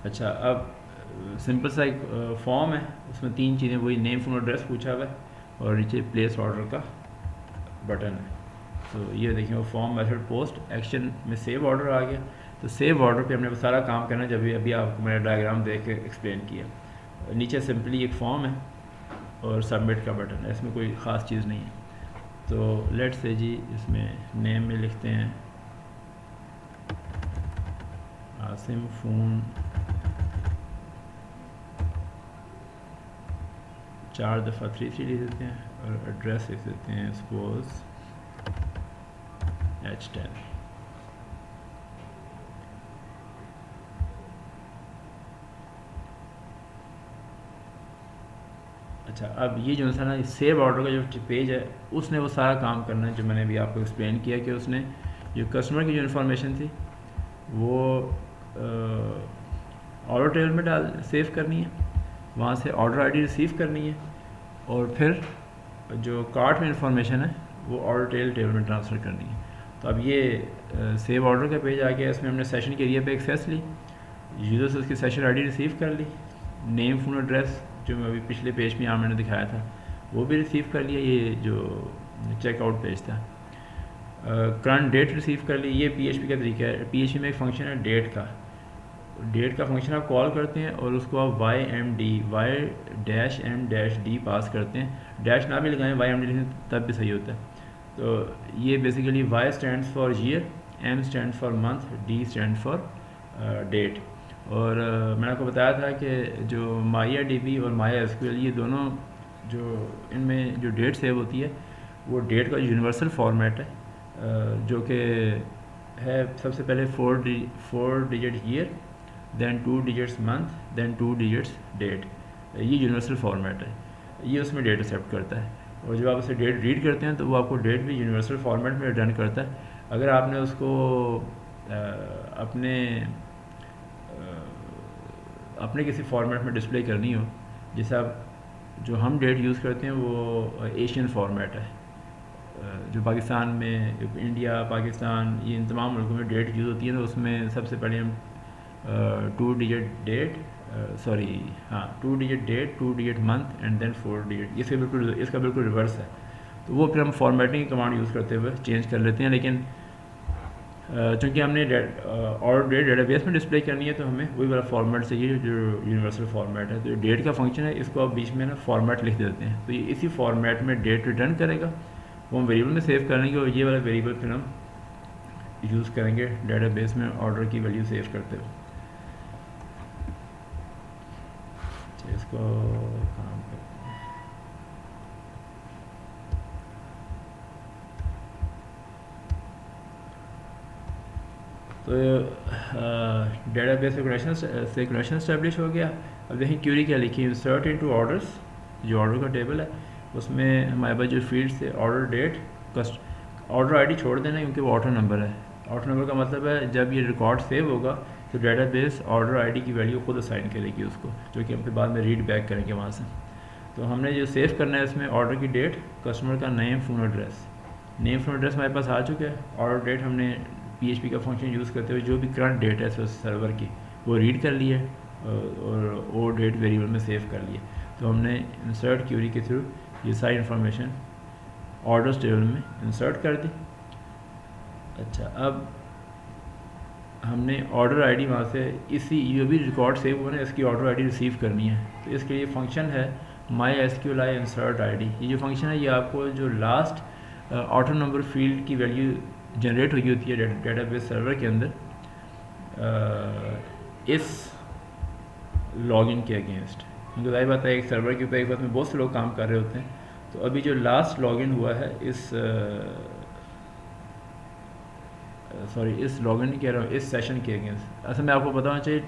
अच्छा, अब सिंपल सा एक फॉर्म है, उसमें 3 चीज़ें, वही नेम फ़ोन एड्रेस पूछा हुआ है और नीचे प्लेस ऑर्डर का बटन है। तो ये देखिए वो फॉर्म मेथड पोस्ट एक्शन में सेव ऑर्डर आ गया। तो सेव ऑर्डर पे हमने सारा काम करना है, जब अभी आपको मैंने डायग्राम देख के एक्सप्लेन किया। नीचे सिंपली एक फॉर्म है और सबमिट का बटन है, इसमें कोई ख़ास चीज़ नहीं है। तो लेट्स से जी इसमें नेम में लिखते हैं आसिम फ़ोन 4 दफ़ा 3 लिख देते हैं और एड्रेस लिख देते हैं सपोज H10। अच्छा, अब ये जो है ना सेव ऑर्डर का जो पेज है उसने वो सारा काम करना है जो मैंने अभी आपको एक्सप्लेन किया कि उसने जो कस्टमर की जो इन्फॉर्मेशन थी वो ऑर्डर टेबल में सेव करनी है, वहाँ से ऑर्डर आईडी रिसीव करनी है और फिर जो कार्ट में इंफॉर्मेशन है वो ऑर्डर टेबल में ट्रांसफ़र करनी है। तो अब ये सेव ऑर्डर का पेज आ गया, इसमें हमने सेशन के एरिया पे एक्सेस ली, यूज़र से उसकी सेशन आईडी रिसीव कर ली, नेम फ़ोन एड्रेस जो मैं अभी पिछले पेज में यहाँ मैंने दिखाया था वो भी रिसीव कर लिया, ये जो चेकआउट पेज था। करंट डेट रिसीव कर ली, ये PHP का तरीका है। PHP में एक फंक्शन है डेट का फंक्शन आप कॉल करते हैं और उसको आप y-m-d पास करते हैं, डैश ना भी लगाएं, y-m-d लिखें तब भी सही होता है। तो ये basically y stands for year, m stand for month, d stand for date. और मैंने आपको बताया था कि जो MariaDB और MySQL ये दोनों जो इनमें जो डेट सेव होती है वो डेट का यूनिवर्सल फॉर्मेट है, जो कि है सबसे पहले 4 digit year, then 2 digits month, then 2 digits date. ये यूनिवर्सल फॉर्मेट है, ये उसमें डेट एक्सेप्ट करता है। और जब आप उसे डेट रीड करते हैं तो वो आपको डेट भी यूनिवर्सल फॉर्मेट में रिटर्न करता है। अगर आपने उसको अपने किसी फॉर्मेट में डिस्प्ले करनी हो, जैसे आप जो हम डेट यूज़ करते हैं वो एशियन फॉर्मेट है, जो पाकिस्तान में, इंडिया, पाकिस्तान, ये इन तमाम मुल्कों में डेट यूज़ होती है। तो उसमें सबसे पहले हम 2 digit date, 2 digit date, 2 digit month and then 4 digit, इसका बिल्कुल रिवर्स है। तो वो फिर हम फॉर्मेटिंग की कमांड यूज़ करते हुए चेंज कर लेते हैं, लेकिन चूँकि हमने ऑर्डर डेट डेटाबेस में डिस्प्ले करनी है तो हमें वही वाला फॉर्मेट चाहिए जो यूनिवर्सल फॉर्मेट है। तो डेट का फंक्शन है, इसको आप बीच में ना फॉर्मेट लिख देते हैं, तो ये इसी फॉर्मेट में डेट रिटर्न करेगा, वो हम वेरिएबल में सेव करेंगे और ये वाला वेरिएबल फिर हम यूज़ करेंगे डेटाबेस में ऑर्डर की वैल्यू सेव करते हुए। इसको काम करते हैं। तो डेटाबेस से कनेक्शन एस्टेब्लिश हो गया। अब देखें क्यूरी क्या लिखी है, इंसर्ट इनटू ऑर्डर्स, जो ऑर्डर का टेबल है उसमें हमारे पास जो फील्ड से ऑर्डर डेट, ऑर्डर आईडी छोड़ देना क्योंकि वो ऑर्डर नंबर है। ऑर्डर नंबर का मतलब है जब ये रिकॉर्ड सेव होगा तो डेटाबेस ऑर्डर आईडी की वैल्यू खुद असाइन करेगी उसको, जो कि हम फिर बाद में रीड बैक करेंगे वहाँ से। तो हमने जो सेव करना है इसमें ऑर्डर की डेट, कस्टमर का name phone address. Name phone address हमारे पास आ चुका है। ऑर्डर डेट हमने PHP का फंक्शन यूज़ करते हुए जो भी करंट डेट है सर्वर की वो रीड कर ली है और वो डेट वेरिएबल में सेव कर लिए। तो हमने इंसर्ट क्यूरी के थ्रू ये सारी इन्फॉर्मेशन ऑर्डर्स टेबल में इंसर्ट कर दी। अच्छा, अब हमने ऑर्डर आईडी वहाँ से इसी जो भी रिकॉर्ड सेव हुआ ना इसकी ऑर्डर आईडी रिसीव करनी है। तो इसके लिए फंक्शन है MySQLi insert ID। ये जो फंक्शन है ये आपको जो लास्ट ऑर्डर नंबर फील्ड की वैल्यू जनरेट हुई होती है डेटाबेस सर्वर के अंदर इस लॉगिन के अगेंस्ट, क्योंकि जाहिर बात है एक सर्वर के ऊपर एक बात में बहुत से लोग काम कर रहे होते हैं। तो अभी जो लास्ट लॉगिन हुआ है इस लॉगिन नहीं कह रहा हूँ, इस सेशन के अगेंस्ट। असल में आपको पता होना चाहिए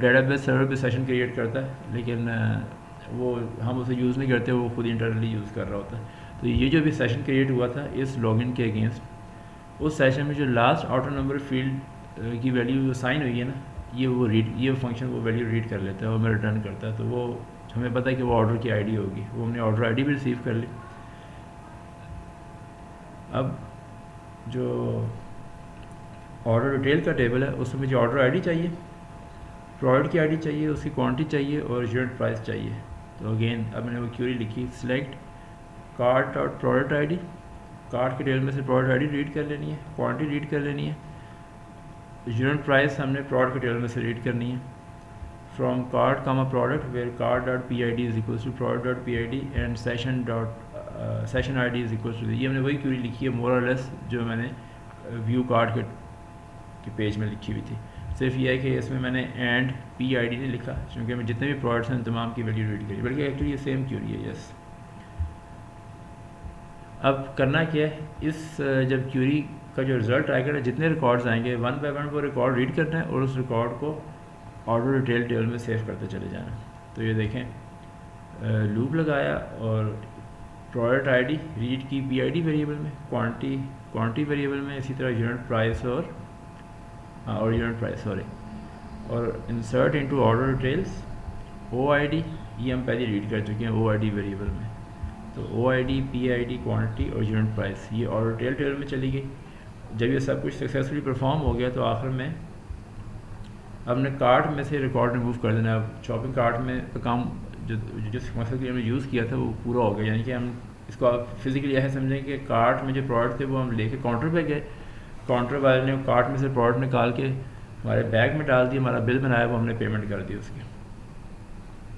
डेटाबेस सर्वर भी सेशन क्रिएट करता है, लेकिन वो हम उसे यूज़ नहीं करते, वो खुद इंटरनली यूज़ कर रहा होता है। तो ये जो भी सेशन क्रिएट हुआ था इस लॉगिन के अगेंस्ट उस सेशन में जो लास्ट ऑर्डर नंबर फील्ड की वैल्यू साइन हुई है ना, ये फंक्शन वो वैल्यू रीड कर लेता है और मैं रिटर्न करता है। तो वो हमें पता है कि वो ऑर्डर की आईडी होगी, वो हमने ऑर्डर आईडी भी रिसीव कर ली। अब जो ऑर्डर डिटेल का टेबल है उसमें मुझे ऑर्डर आईडी चाहिए, प्रोडक्ट की आईडी चाहिए, उसकी क्वांटिटी चाहिए और यूनिट प्राइस चाहिए। तो अगेन अब मैंने वो क्यूरी लिखी, सिलेक्ट कार्ट और प्रोडक्ट आईडी। कार्ट के टेबल में से प्रोडक्ट आईडी रीड कर लेनी है, क्वांटिटी रीड कर लेनी है, यूनिट प्राइस हमने प्रोडक्ट के टेबल में से रीड करनी है। From cart comma product where cart dot P I D is equal to product dot P I D and session I D is equal to, ये हमने वही क्यूरी लिखी है मोर और लेस जो मैंने व्यू कार्ट के पेज में लिखी हुई थी। सिर्फ ये है कि इसमें मैंने एंड पी आई डी नहीं लिखा, क्योंकि हमें जितने भी प्रोडक्ट्स हैं तमाम की वैल्यू रीड करी, बल्कि एक्चुअली ये सेम क्यूरी है। यस, अब करना क्या है, इस जब क्यूरी का जो रिज़ल्ट आएगा, जितने रिकॉर्ड्स आएंगे वन बाय वन वो रिकॉर्ड रीड करना है और उस रिकॉर्ड को ऑर्डर डिटेल टेबल में सेव करते चले जाना। तो ये देखें, लूप लगाया और प्रोडक्ट आईडी रीड की पी आई डी वेरिएबल में, क्वांटिटी वेरिएबल में, इसी तरह यूनिट प्राइस और यूनिट प्राइस और insert into order details O I D, ये हम पहले रीड कर चुके हैं ओ आई डी वेरिएबल में। तो O I D, P I D, quantity और यूनिट प्राइस ये ऑर्डर डिटेल टेबल में चली गई। जब ये सब कुछ सक्सेसफुली परफॉर्म हो गया तो आखिर में हमने कार्ट में से रिकॉर्ड रिमूव कर देना। अब शॉपिंग कार्ट में काम जिस मकसद के लिए हमने यूज़ किया था वो पूरा हो गया, यानी कि हम इसको आप फिज़िकली ऐसे समझें कि कार्ट में जो प्रोडक्ट थे वो हम लेके काउंटर पे गए, काउंटर वाले ने कार्ट में से प्रोडक्ट निकाल के हमारे बैग में डाल दिया, हमारा बिल बनाया, वो हमने पेमेंट कर दी उसकी।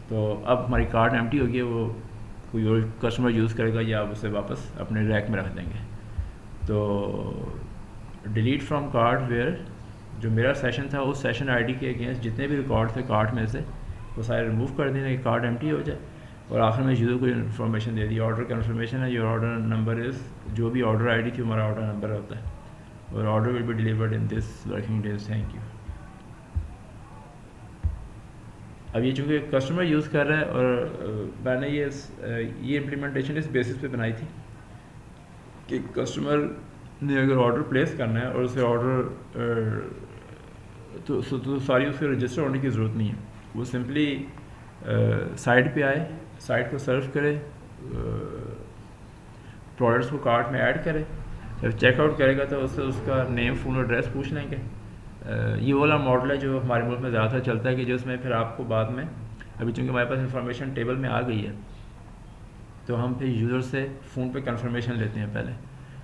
तो अब हमारी कार्ट एम्प्टी हो गई, वो कोई और कस्टमर यूज़ करेगा या आप उसे वापस अपने रैक में रख देंगे। तो डिलीट फ्रॉम कार्ट वेयर, जो मेरा सेशन था उस सेशन आईडी के अगेंस्ट जितने भी रिकॉर्ड थे कार्ट में से वो सारे रिमूव कर देना कि कार्ट एम्प्टी हो जाए। और आखिर में यूज़र को इन्फॉर्मेशन दे दी, ऑर्डर कन्फर्मेशन है, योर ऑर्डर नंबर इज़, जो भी ऑर्डर आईडी थी हमारा ऑर्डर नंबर होता है, और order will be delivered in this working days, thank you. अब ये चूँकि कस्टमर यूज़ कर रहा है और मैंने ये इम्प्लीमेंटेशन इस बेसिस पे बनाई थी कि कस्टमर ने अगर ऑर्डर प्लेस करना है और उसे ऑर्डर तो सारी उसके रजिस्टर होने की ज़रूरत नहीं है, वो सिंपली साइट पे आए, साइट को सर्व करे, प्रोडक्ट्स को कार्ट में ऐड करे, जब चेकआउट करेगा तो उससे उसका नेम, फ़ोन और एड्रेस पूछ लेंगे। ये वाला मॉडल है जो हमारे मुल्क में ज़्यादातर चलता है कि जो उसमें फिर आपको बाद में, अभी चूँकि हमारे पास इंफॉर्मेशन टेबल में आ गई है तो हम फिर यूज़र से फ़ोन पे कंफर्मेशन लेते हैं पहले,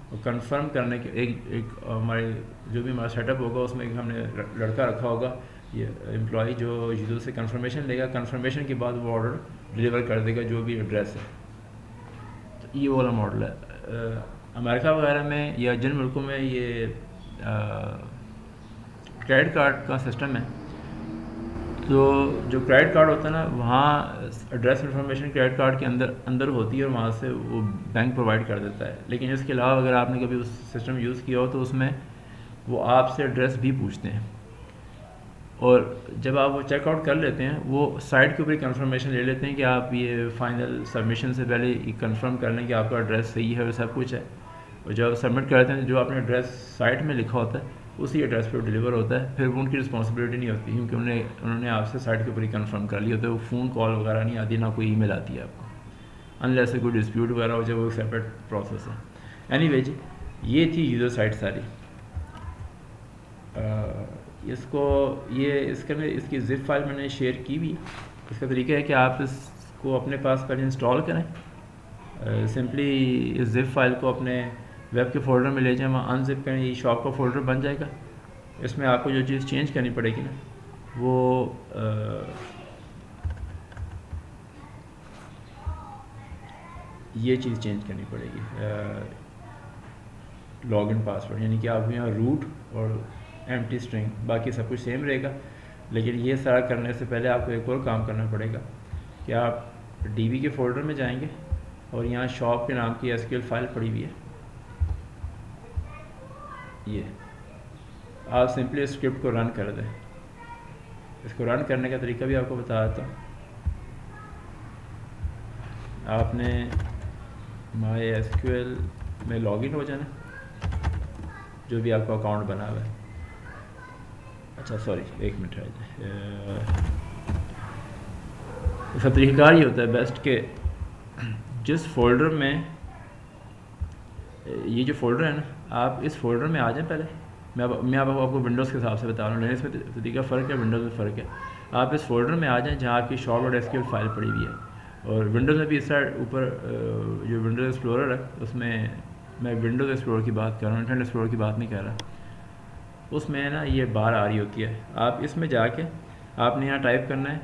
और कंफर्म करने के एक हमारे जो भी हमारा सेटअप होगा उसमें एक हमने लड़का रखा होगा, ये एम्प्लॉय जो यूज़र से कंफर्मेशन लेगा, कंफर्मेशन के बाद वो ऑर्डर डिलीवर कर देगा जो भी एड्रेस है। तो ये वाला मॉडल है। अमेरिका वगैरह में या जिन मुल्कों में ये क्रेडिट कार्ड का सिस्टम है, तो जो क्रेडिट कार्ड होता है ना, वहाँ एड्रेस इंफॉर्मेशन क्रेडिट कार्ड के अंदर होती है और वहाँ से वो बैंक प्रोवाइड कर देता है। लेकिन इसके अलावा अगर आपने कभी उस सिस्टम यूज़ किया हो तो उसमें वो आपसे एड्रेस भी पूछते हैं, और जब आप वो चेकआउट कर लेते हैं वो साइट के ऊपर कंफर्मेशन ले लेते हैं कि आप ये फाइनल सबमिशन से पहले कंफर्म कर लें कि आपका एड्रेस सही है और सब कुछ है, और जब सबमिट करते हैं जो आपने एड्रेस साइट में लिखा होता है उसी एड्रेस पर डिलीवर होता है। फिर वो उनकी रिस्पॉन्सिबिलिटी नहीं होती क्योंकि उन्होंने आपसे साइट के ऊपर ही कंफर्म कर लिया होता है, वो फ़ोन कॉल वगैरह नहीं आती, ना कोई ईमेल आती है आपको, अनलेस कोई डिस्प्यूट वगैरह हो जाए, वो सेपरेट प्रोसेस है। एनीवेज, ये थी यूज़र साइट सारी। इसकी ज़िप फाइल मैंने शेयर की भी। इसका तरीका है कि आप इसको अपने पास पहले इंस्टॉल करें, सिंपली इस ज़िप फाइल को अपने वेब के फोल्डर में ले जाएं, वहाँ अनजिप करें, ये शॉप का फोल्डर बन जाएगा। इसमें आपको जो चीज़ चेंज करनी पड़ेगी ना, वो ये चीज़ चेंज करनी पड़ेगी, लॉगिन पासवर्ड, यानी कि आप यहाँ रूट और एम्प्टी स्ट्रिंग, बाकी सब कुछ सेम रहेगा। लेकिन ये सारा करने से पहले आपको एक और काम करना पड़ेगा कि आप डीबी के फोल्डर में जाएंगे और यहाँ शॉप के नाम की एसक्यूएल फाइल पड़ी हुई है, ये आप सिंपली इस स्क्रिप्ट को रन कर दें। इसको रन करने का तरीका भी आपको बता देता हूँ। आपने MySQL में लॉगिन हो जाना, जो भी आपका अकाउंट बना हुआ है। अच्छा सॉरी, एक मिनट रह जाए। इसका तरीक़ाकार ये होता है बेस्ट के जिस फोल्डर में ये जो फ़ोल्डर है ना, आप इस फोल्डर में आ जाएं पहले। मैं आपको विंडोज़ के हिसाब से बता रहा हूँ, लिनक्स में तरीका फ़र्क है, विंडोज़ में फ़र्क है। आप इस फोल्डर में आ जाएं जहाँ आपकी shop.sql फाइल पड़ी हुई है। और विंडोज़ में भी इस साइड ऊपर जो विंडोज़ एक्सप्लोरर है उसमें, मैं विंडोज़ एक्सप्लोरर की बात कर रहा हूँ, इंटरनेट एक्सप्लोरर की बात नहीं कर रहा। उसमें ना ये बार आ रही होती है, आप इसमें जाके आपने यहाँ टाइप करना है।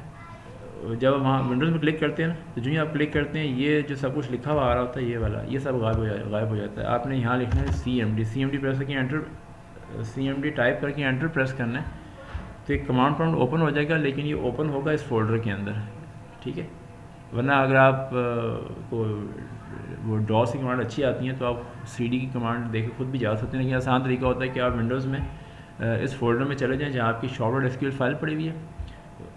जब वहाँ विंडोज़ में क्लिक करते हैं ना, तो जो ही आप क्लिक करते हैं ये जो सब कुछ लिखा हुआ आ रहा होता है, ये वाला ये सब गायब हो जाता है। आपने यहाँ लिखना है CMD प्रेस करके एंटर, CMD टाइप करके एंटर प्रेस करना है, तो एक कमांड प्रॉम्प्ट ओपन हो जाएगा, लेकिन ये ओपन होगा इस फोल्डर के अंदर, ठीक है। वरना अगर आप को वो डॉस की कमांड अच्छी आती हैं तो आप CD की कमांड देख के खुद भी जा सकते हैं, लेकिन आसान तरीका होता है कि आप विंडोज़ में इस फोल्डर में चले जाएँ जहाँ आपकी shop.sql फाइल पड़ी हुई है।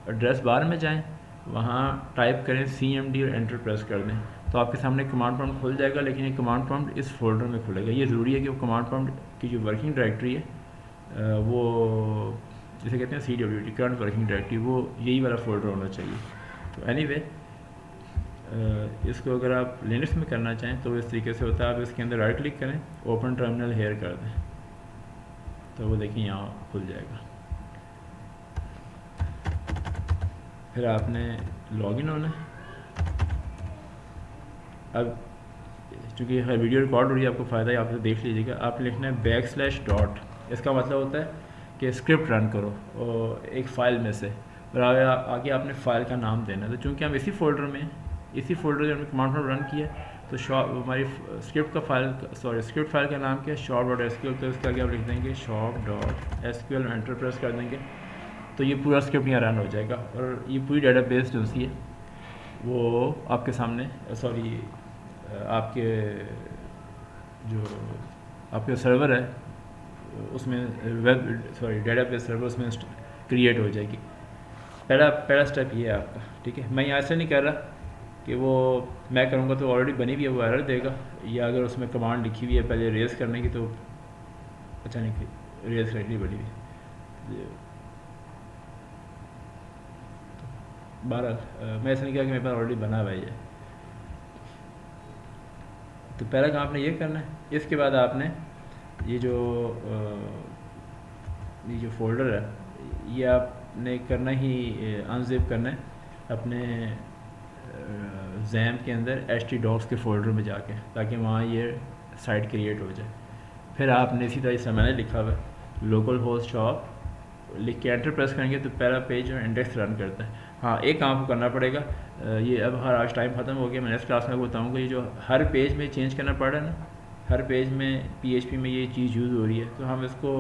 एड्रेस बार में जाएँ, वहाँ टाइप करें CMD और एंटर प्रेस कर दें, तो आपके सामने कमांड प्रॉम्प्ट खुल जाएगा, लेकिन ये कमांड प्रॉम्प्ट इस फोल्डर में खुलेगा। ये ज़रूरी है कि वो कमांड प्रॉम्प्ट की जो वर्किंग डायरेक्टरी है वो जिसे कहते हैं CWD करंट वर्किंग डायरेक्टरी, वो यही वाला फोल्डर होना चाहिए। तो एनीवे इसको अगर आप लिनक्स में करना चाहें तो इस तरीके से होता है। आप इसके अंदर राइट क्लिक करें, ओपन टर्मिनल हेयर कर दें, तो वो देखिए यहाँ खुल जाएगा। फिर आपने लॉगिन होना है। अब चूँकि हर वीडियो रिकॉर्ड हो रही है, आपको फ़ायदा है, आप तो देख लीजिएगा। आप लिखना है \. इसका मतलब होता है कि स्क्रिप्ट रन करो और एक फ़ाइल में से, और आगे आपने फ़ाइल का नाम देना है। तो चूँकि हम इसी फोल्डर में, इसी फोल्डर में हमने कमांड प्रॉम्प्ट रन किया, तो हमारी स्क्रिप्ट फाइल का नाम क्या है, shop.sql। तो इसका आगे आप लिख देंगे shop.sql, एंटर प्रेस कर देंगे, तो ये पूरा स्क्रिप्ट यहाँ रन हो जाएगा। और ये पूरी डेटाबेस जो सी है वो आपके सामने, आपके जो आपके सर्वर है उसमें डेटाबेस सर्वर उसमें क्रिएट हो जाएगी। पहला स्टेप ये है आपका, ठीक है। मैं यहाँ से नहीं कर रहा कि वो मैं करूँगा तो ऑलरेडी बनी हुई है वो एरर देगा, या अगर उसमें कमांड लिखी हुई है पहले रेस करने की तो अच्छा नहीं, रेस करनी बनी हुई। बहरहाल मैं ऐसा नहीं किया कि मेरे पास ऑलरेडी बना हुआ है ये। तो पहला काम आपने ये करना है। इसके बाद आपने ये जो फोल्डर है ये आपने करना ही अनजिप करना है अपने जैम के अंदर htdocs के फोल्डर में जाके, ताकि वहाँ ये साइट क्रिएट हो जाए। फिर आपने इसी तरह जैसा मैंने लिखा हुआ है लोकल होस्ट शॉप लिख के एंटर प्रेस करेंगे तो पहला पेज जो इंडेक्स रन करता है। हाँ, एक काम को करना पड़ेगा, ये अब आज टाइम ख़त्म हो गया, मैं नेक्स्ट क्लास में बताऊँगा। ये जो हर पेज में चेंज करना पड़ रहा है ना, हर पेज में PHP में ये चीज़ यूज़ हो रही है, तो हम इसको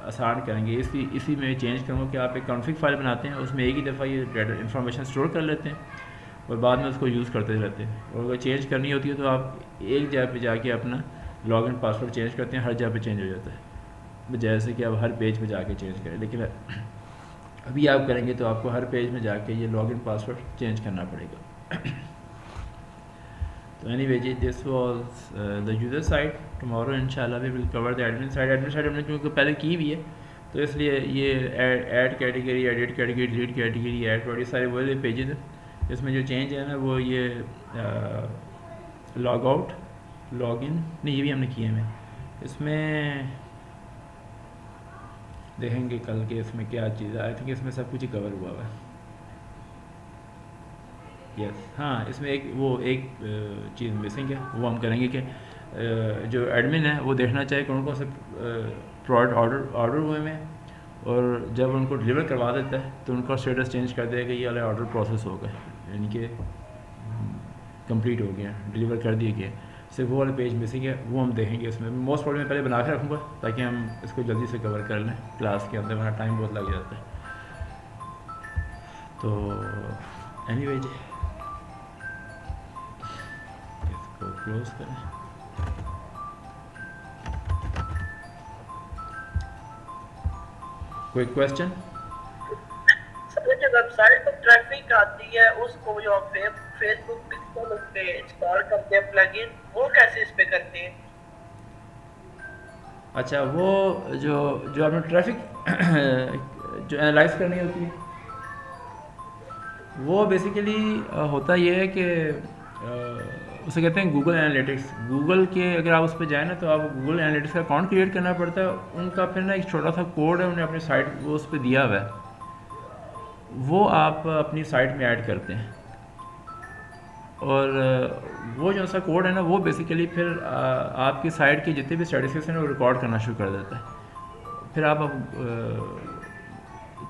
आसान करेंगे। इसी में चेंज करूँगा कि आप एक कॉन्फ़िग फाइल बनाते हैं, उसमें एक ही दफ़ा ये डाटा इन्फॉर्मेशन स्टोर कर लेते हैं और बाद में उसको यूज़ करते रहते हैं। और अगर चेंज करनी होती है तो आप एक जगह पे जाके अपना लॉगिन पासवर्ड चेंज करते हैं, हर जगह पे चेंज हो जाता है, जैसे कि आप हर पेज पे जाके चेंज करें। लेकिन अभी आप करेंगे तो आपको हर पेज में जाके ये लॉगिन पासवर्ड चेंज करना पड़ेगा। तो anyway ji, this was the user side. Tomorrow इंशाल्लाह we will cover the admin side. Admin side हमने क्योंकि पहले की हुई है, तो इसलिए ये add category, edit category, delete category, add body, सारे वो पेजेस हैं। इसमें जो चेंज है ना वो ये लॉग आउट, लॉग इन नहीं, ये भी हमने किए हैं। इसमें देखेंगे कल के इसमें क्या चीज़ है। आई थिंक इसमें सब कुछ ही कवर हुआ हुआ है। यस, हाँ, इसमें एक चीज़ मिसिंग है, वो हम करेंगे कि जो एडमिन है वो देखना चाहिए कौन कौन से प्रोडक्ट ऑर्डर हुए हैं, और जब उनको डिलीवर करवा देता है तो उनका स्टेटस चेंज कर देगा कि ये वाला ऑर्डर प्रोसेस हो गया, यानी कि कंप्लीट हो गया, डिलीवर कर दिया गया। सिर्फ वो वाला पेज मिसिंग है, वो हम देखेंगे। इसमें मोस्ट प्रॉब्लम मैं पहले बना के रखूँगा ताकि हम इसको जल्दी से कवर कर लें क्लास के अंदर, वरना टाइम बहुत लग जाता है। तो एनीवे जी, इसको क्लोज करें। कोई क्वेश्चन? जो वेबसाइट पर ट्रैफिक आती है उसको जो फेसबुक पिक्सल पे इंस्टॉल करते हैं प्लगइन, वो कैसे इस पे करते हैं? अच्छा, वो जो जो आपने ट्रैफिक जो एनालाइज करनी होती है, वो बेसिकली होता ये है कि उसे कहते हैं गूगल एनालिटिक्स। गूगल के अगर आप उस पर जाए ना, तो आप गूगल एनालिटिक्स का अकाउंट क्रिएट करना पड़ता है उनका। फिर ना एक छोटा सा कोड है, उन्हें अपनी साइट वो उस पर दिया हुआ है, वो आप अपनी साइट में ऐड करते हैं। और वो जो सा कोड है ना, वो बेसिकली फिर आपकी साइट के जितने भी स्टैटिस्टिक्स हैं वो रिकॉर्ड करना शुरू कर देता है। फिर आप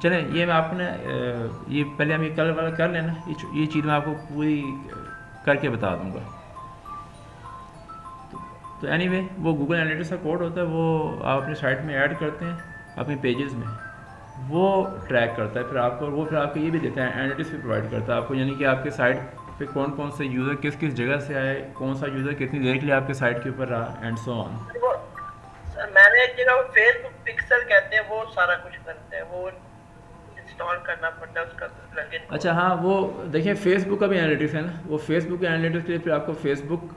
चलें, ये मैं आपको ना ये पहले हम ये कल वाला कर लेना, ये चीज़ मैं आपको पूरी करके बता दूंगा। तो एनीवे वो गूगल एनालिटिक्स का कोड होता है, वो आप अपनी साइट में ऐड करते हैं अपने पेजेस में, वो ट्रैक करता है फिर आपको। और वो फिर आपको ये भी देता है, एनालिटिक्स भी प्रोवाइड करता है आपको, यानी कि आपके साइट पे कौन कौन से यूज़र किस किस जगह से आए, कौन सा यूज़र कितनी देर के लिए आपके साइट के ऊपर रहा, एंड सो ऑन। वो सर, मैंने एक जगह फेसबुक पिक्सल कहते हैं, वो सारा कुछ करते हैं, वो इंस्टॉल करना पड़ता है उसका प्लगइन को। अच्छा हाँ, वो देखिए फेसबुक का भी एनालिटिक्स है ना, वो फेसबुक के एनालिटिक्स के लिए फिर आपको फेसबुक,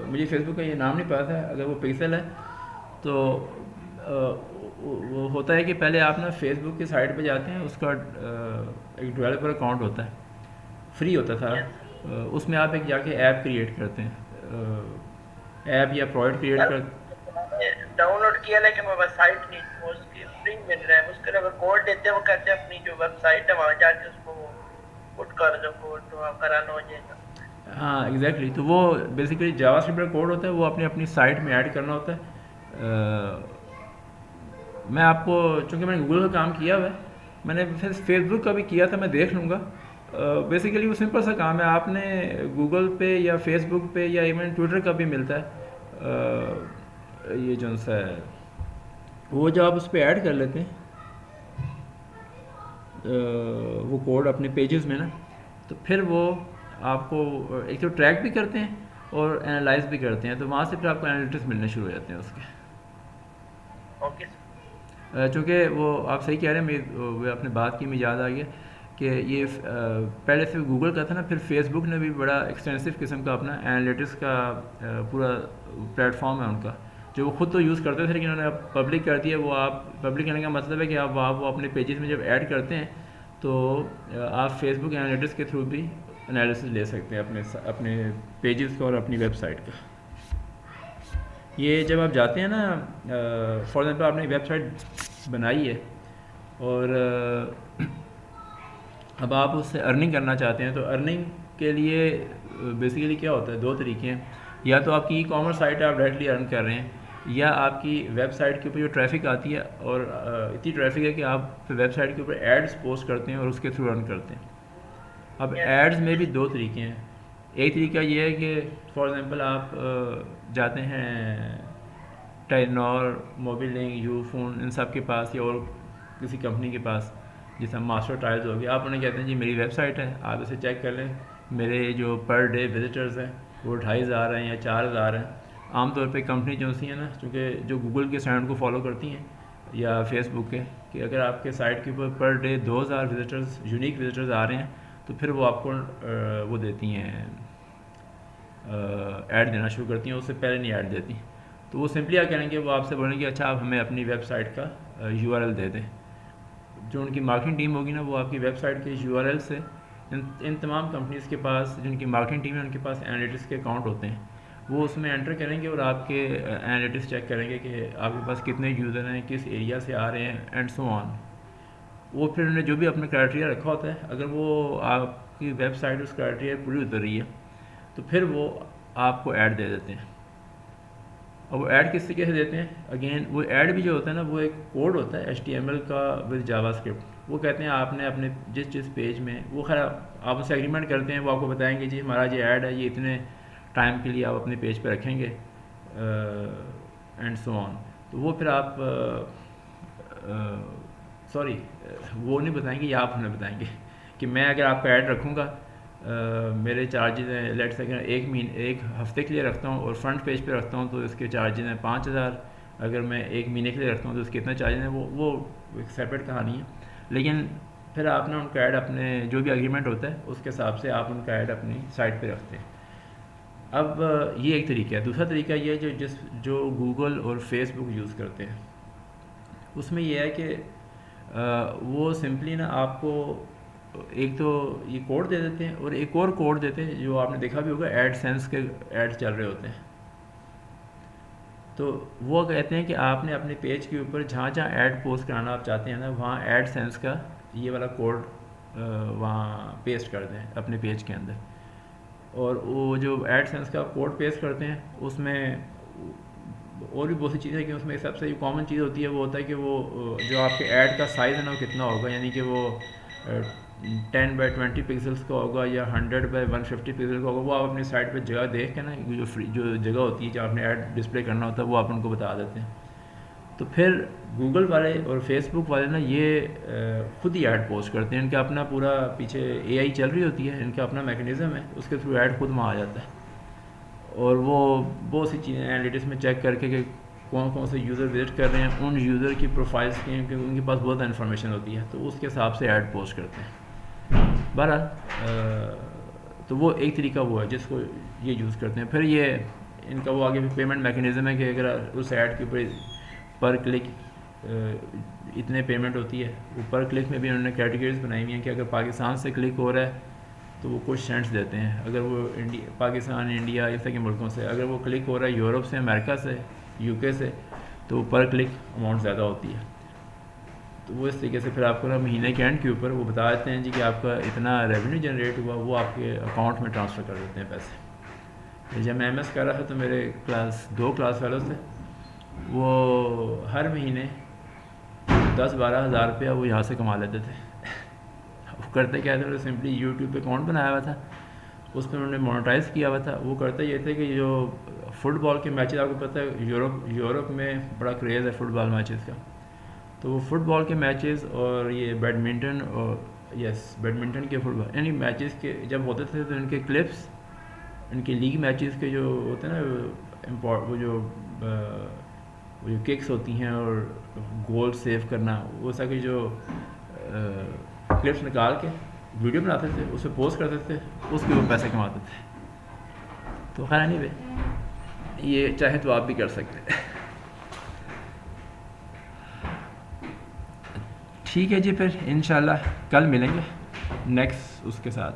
मुझे फेसबुक का ये नाम नहीं पता था, अगर वो पिक्सल है तो वो होता है कि पहले आप ना फेसबुक की साइट पे जाते हैं, उसका एक डेवलपर अकाउंट होता है, फ्री होता था। यस उसमें आप एक जाके ऐप क्रिएट करते हैं, ऐप या प्रोडक्ट क्रिएट सर, कर। डाउनलोड किया लेकिन मैं वेबसाइट नहीं, वो उसकी फ्री मिल रहा है, उसके लिए कोड देते हैं, वो कहते हैं अपनी जो वेबसाइट है वहां जाके उसको पुट कर दो कोड, तो आपका रन हो जाएगा। हाँ एग्जैक्टली, तो वो बेसिकली जावास्क्रिप्ट का कोड होता है, वो अपनी अपनी साइट में ऐड करना होता है। मैं आपको, चूँकि मैंने गूगल का काम किया हुआ है, मैंने फिर फेसबुक का भी किया था, मैं देख लूँगा। बेसिकली वो सिंपल सा काम है, आपने गूगल पे या फेसबुक पे या इवन ट्विटर का भी मिलता है, ये जो सा है, वो जब आप उस पर ऐड कर लेते हैं वो कोड अपने पेजेस में ना, तो फिर वो आपको एक तो ट्रैक भी करते हैं और एनालाइज भी करते हैं, तो वहाँ से फिर आपको एनालिटिक्स मिलने शुरू हो जाते हैं उसके। Okay sir. चूँकि वो आप सही कह रहे हैं, वो आपने बात की, मुझे याद आ गया कि ये पहले से गूगल का था ना, फिर फेसबुक ने भी बड़ा एक्सटेंसिव किस्म का अपना एनालिटिक्स का पूरा प्लेटफॉर्म है उनका, जो वो खुद तो यूज़ करते थे, लेकिन उन्होंने अब पब्लिक कर दिया। वो आप पब्लिक करने का मतलब है कि आप वो अपने पेजेस में जब ऐड करते हैं, तो आप फेसबुक एनालिटिक्स के थ्रू भी एनालिसिस ले सकते हैं अपने अपने पेजेस का और अपनी वेबसाइट का। ये जब आप जाते हैं ना, फॉर एग्जांपल आपने वेबसाइट बनाई है और अब आप उससे अर्निंग करना चाहते हैं, तो अर्निंग के लिए बेसिकली क्या होता है, दो तरीके हैं। या तो आपकी ई कॉमर्स साइट है, आप डायरेक्टली अर्न कर रहे हैं, या आपकी वेबसाइट के ऊपर जो ट्रैफिक आती है, और इतनी ट्रैफिक है कि आप वेबसाइट के ऊपर एड्स पोस्ट करते हैं और उसके थ्रू अर्न करते हैं। अब यस एड्स में भी दो तरीके हैं। एक तरीका ये है कि फॉर एग्ज़ाम्पल आप जाते हैं टेलीनॉर, मोबिलिंक, यूफोन, इन सब के पास, या और किसी कंपनी के पास, जैसे मास्टर टाइल्स हो गया, आप उन्हें कहते हैं जी मेरी वेबसाइट है, आप इसे चेक कर लें, मेरे जो पर डे विजिटर्स हैं वो 2500 हैं या 4000 हैं। आमतौर पे कंपनी जो सी है ना, चूँकि जो गूगल के स्टैंडर्ड को फॉलो करती हैं या फेसबुक के, कि अगर आपके साइट के ऊपर per day 2000 visitors, unique visitors आ रहे हैं, तो फिर वो आपको वो देती हैं, ऐड देना शुरू करती हैं, उससे पहले नहीं ऐड देती। तो वो सिंपली क्या करेंगे, वो आपसे बोलेंगे अच्छा आप हमें अपनी वेबसाइट का यूआरएल दे दें। जो उनकी मार्केटिंग टीम होगी ना, वो आपकी वेबसाइट के यूआरएल से इन तमाम कंपनीज़ के पास, जिनकी मार्केटिंग टीम है, उनके पास एनालिटिक्स के अकाउंट होते हैं, वो उसमें एंटर करेंगे और आपके एनालिटिक्स चेक करेंगे कि आपके पास कितने यूज़र हैं, किस एरिया से आ रहे हैं, एंड सो ऑन। वो फिर उन्होंने जो भी अपना क्राइटेरिया रखा होता है, अगर वो आपकी वेबसाइट उस क्राइटेरिया पूरी उतर रही है, तो फिर वो आपको ऐड दे देते हैं। और वो ऐड किस तरीके से देते हैं, अगेन वो ऐड भी जो होता है ना, वो एक कोड होता है HTML का विद जावास्क्रिप्ट। वो कहते हैं आपने अपने जिस जिस पेज में, वो खैर आप उससे एग्रीमेंट करते हैं, वो आपको बताएंगे जी हमारा ये ऐड है, ये इतने टाइम के लिए आप अपने पेज पे रखेंगे, एंड सो ऑन। तो वो फिर आप सॉरी वो नहीं बताएंगे, या आप हमें बताएंगे कि मैं अगर आपका ऐड रखूँगा, मेरे चार्जेज़ हैं, लेट्स से एक हफ़्ते के लिए रखता हूँ और फ्रंट पेज पे रखता हूँ, तो इसके चार्जेज़ हैं 5000। अगर मैं एक महीने के लिए रखता हूँ तो इसके इतने चार्जेज़ हैं, वो एक सेपरेट कहानी है। लेकिन फिर आपने उनका ऐड अपने जो भी एग्रीमेंट होता है उसके हिसाब से आप उनका ऐड अपनी साइट पे रखते हैं। अब ये एक तरीका है। दूसरा तरीका ये है जो गूगल और फेसबुक यूज़ करते हैं, उसमें यह है कि वो सिंपली ना आपको एक तो ये कोड दे देते हैं और एक और कोड देते हैं जो आपने देखा भी होगा, एडसेंस के एड्स चल रहे होते हैं। तो वो कहते हैं कि आपने अपने पेज के ऊपर जहाँ जहाँ ऐड पोस्ट कराना आप चाहते हैं ना, वहाँ एडसेंस का ये वाला कोड वहाँ पेस्ट कर दें अपने पेज के अंदर। और वो जो एडसेंस का कोड पेस्ट करते हैं उसमें और भी बहुत सी चीज़ें कि उसमें सबसे जो कॉमन चीज़ होती है वो होता है कि वो जो आपके ऐड का साइज़ है ना वो कितना होगा, यानी कि वो 10 बाई 20 पिक्सल्स का होगा या 100 बाई 150 पिक्सल का होगा। वो आप अपनी साइट पे जगह देख के ना, जो जगह होती है जो आपने ऐड डिस्प्ले करना होता है वो आप उनको बता देते हैं। तो फिर गूगल वाले और फेसबुक वाले ना ये ख़ुद ही ऐड पोस्ट करते हैं। इनका अपना पूरा पीछे AI चल रही होती है, इनका अपना मैकेनिज़्म है, उसके थ्रू ऐड खुद वहाँ आ जाता है। और वो बहुत सी चीज़ें एनालिटिक्स में चेक करके कि कौन कौन से यूज़र विजिट कर रहे हैं, उन यूज़र की प्रोफाइल्स की हैं, क्योंकि उनके पास बहुत इन्फॉर्मेशन होती है, तो उसके हिसाब से ऐड पोस्ट करते हैं। बहरहाल तो वो एक तरीका वो है जिसको ये यूज़ करते हैं। फिर ये इनका वो आगे पेमेंट मैकेनिज़्म है कि अगर उस ऐड के ऊपर पर क्लिक इतने पेमेंट होती है। वो पर क्लिक में भी उन्होंने कैटेगरीज बनाई हुई हैं कि अगर पाकिस्तान से क्लिक हो रहा है तो वो कुछ सेंट्स देते हैं, अगर वो पाकिस्तान, इंडिया इस तरह के मुल्कों से, अगर वो क्लिक हो रहा है यूरोप से, अमेरिका से, UK से, तो पर क्लिक अमाउंट ज़्यादा होती है। तो वो इस तरीके से फिर आपको ना महीने के एंड के ऊपर वो बता देते हैं जी कि आपका इतना रेवेन्यू जनरेट हुआ, वो आपके अकाउंट में ट्रांसफ़र कर देते हैं पैसे। जब मैं MS कर रहा था तो मेरे 2 क्लास फेलो थे, वो हर महीने 10-12 हज़ार रुपया वो यहाँ से कमा लेते थे। वो करते क्या थे, उन्होंने सिंपली यूट्यूब पे अकाउंट बनाया हुआ था, उस पर उन्होंने मोनेटाइज़ किया हुआ था। वो करते ये थे कि जो फ़ुटबॉल के मैचेस, आपको पता है यूरोप में बड़ा क्रेज़ है फ़ुटबॉल मैचेस का, तो वो फ़ुटबॉल के मैचेस और ये बैडमिंटन और बैडमिंटन के फुटबॉल यानी मैचेस के जब होते थे तो इनके क्लिप्स, इनके लीग मैचेस के जो होते हैं ना, वो जो किक्स होती हैं और गोल सेव करना, वो सब जो क्लिप्स निकाल के वीडियो बनाते थे, उसे पोस्ट करते थे, उसके वो पैसे कमाते थे। तो खैर नहीं भाई, ये चाहे तो आप भी कर सकते हैं। ठीक है जी, फिर इंशाल्लाह कल मिलेंगे नेक्स्ट उसके साथ।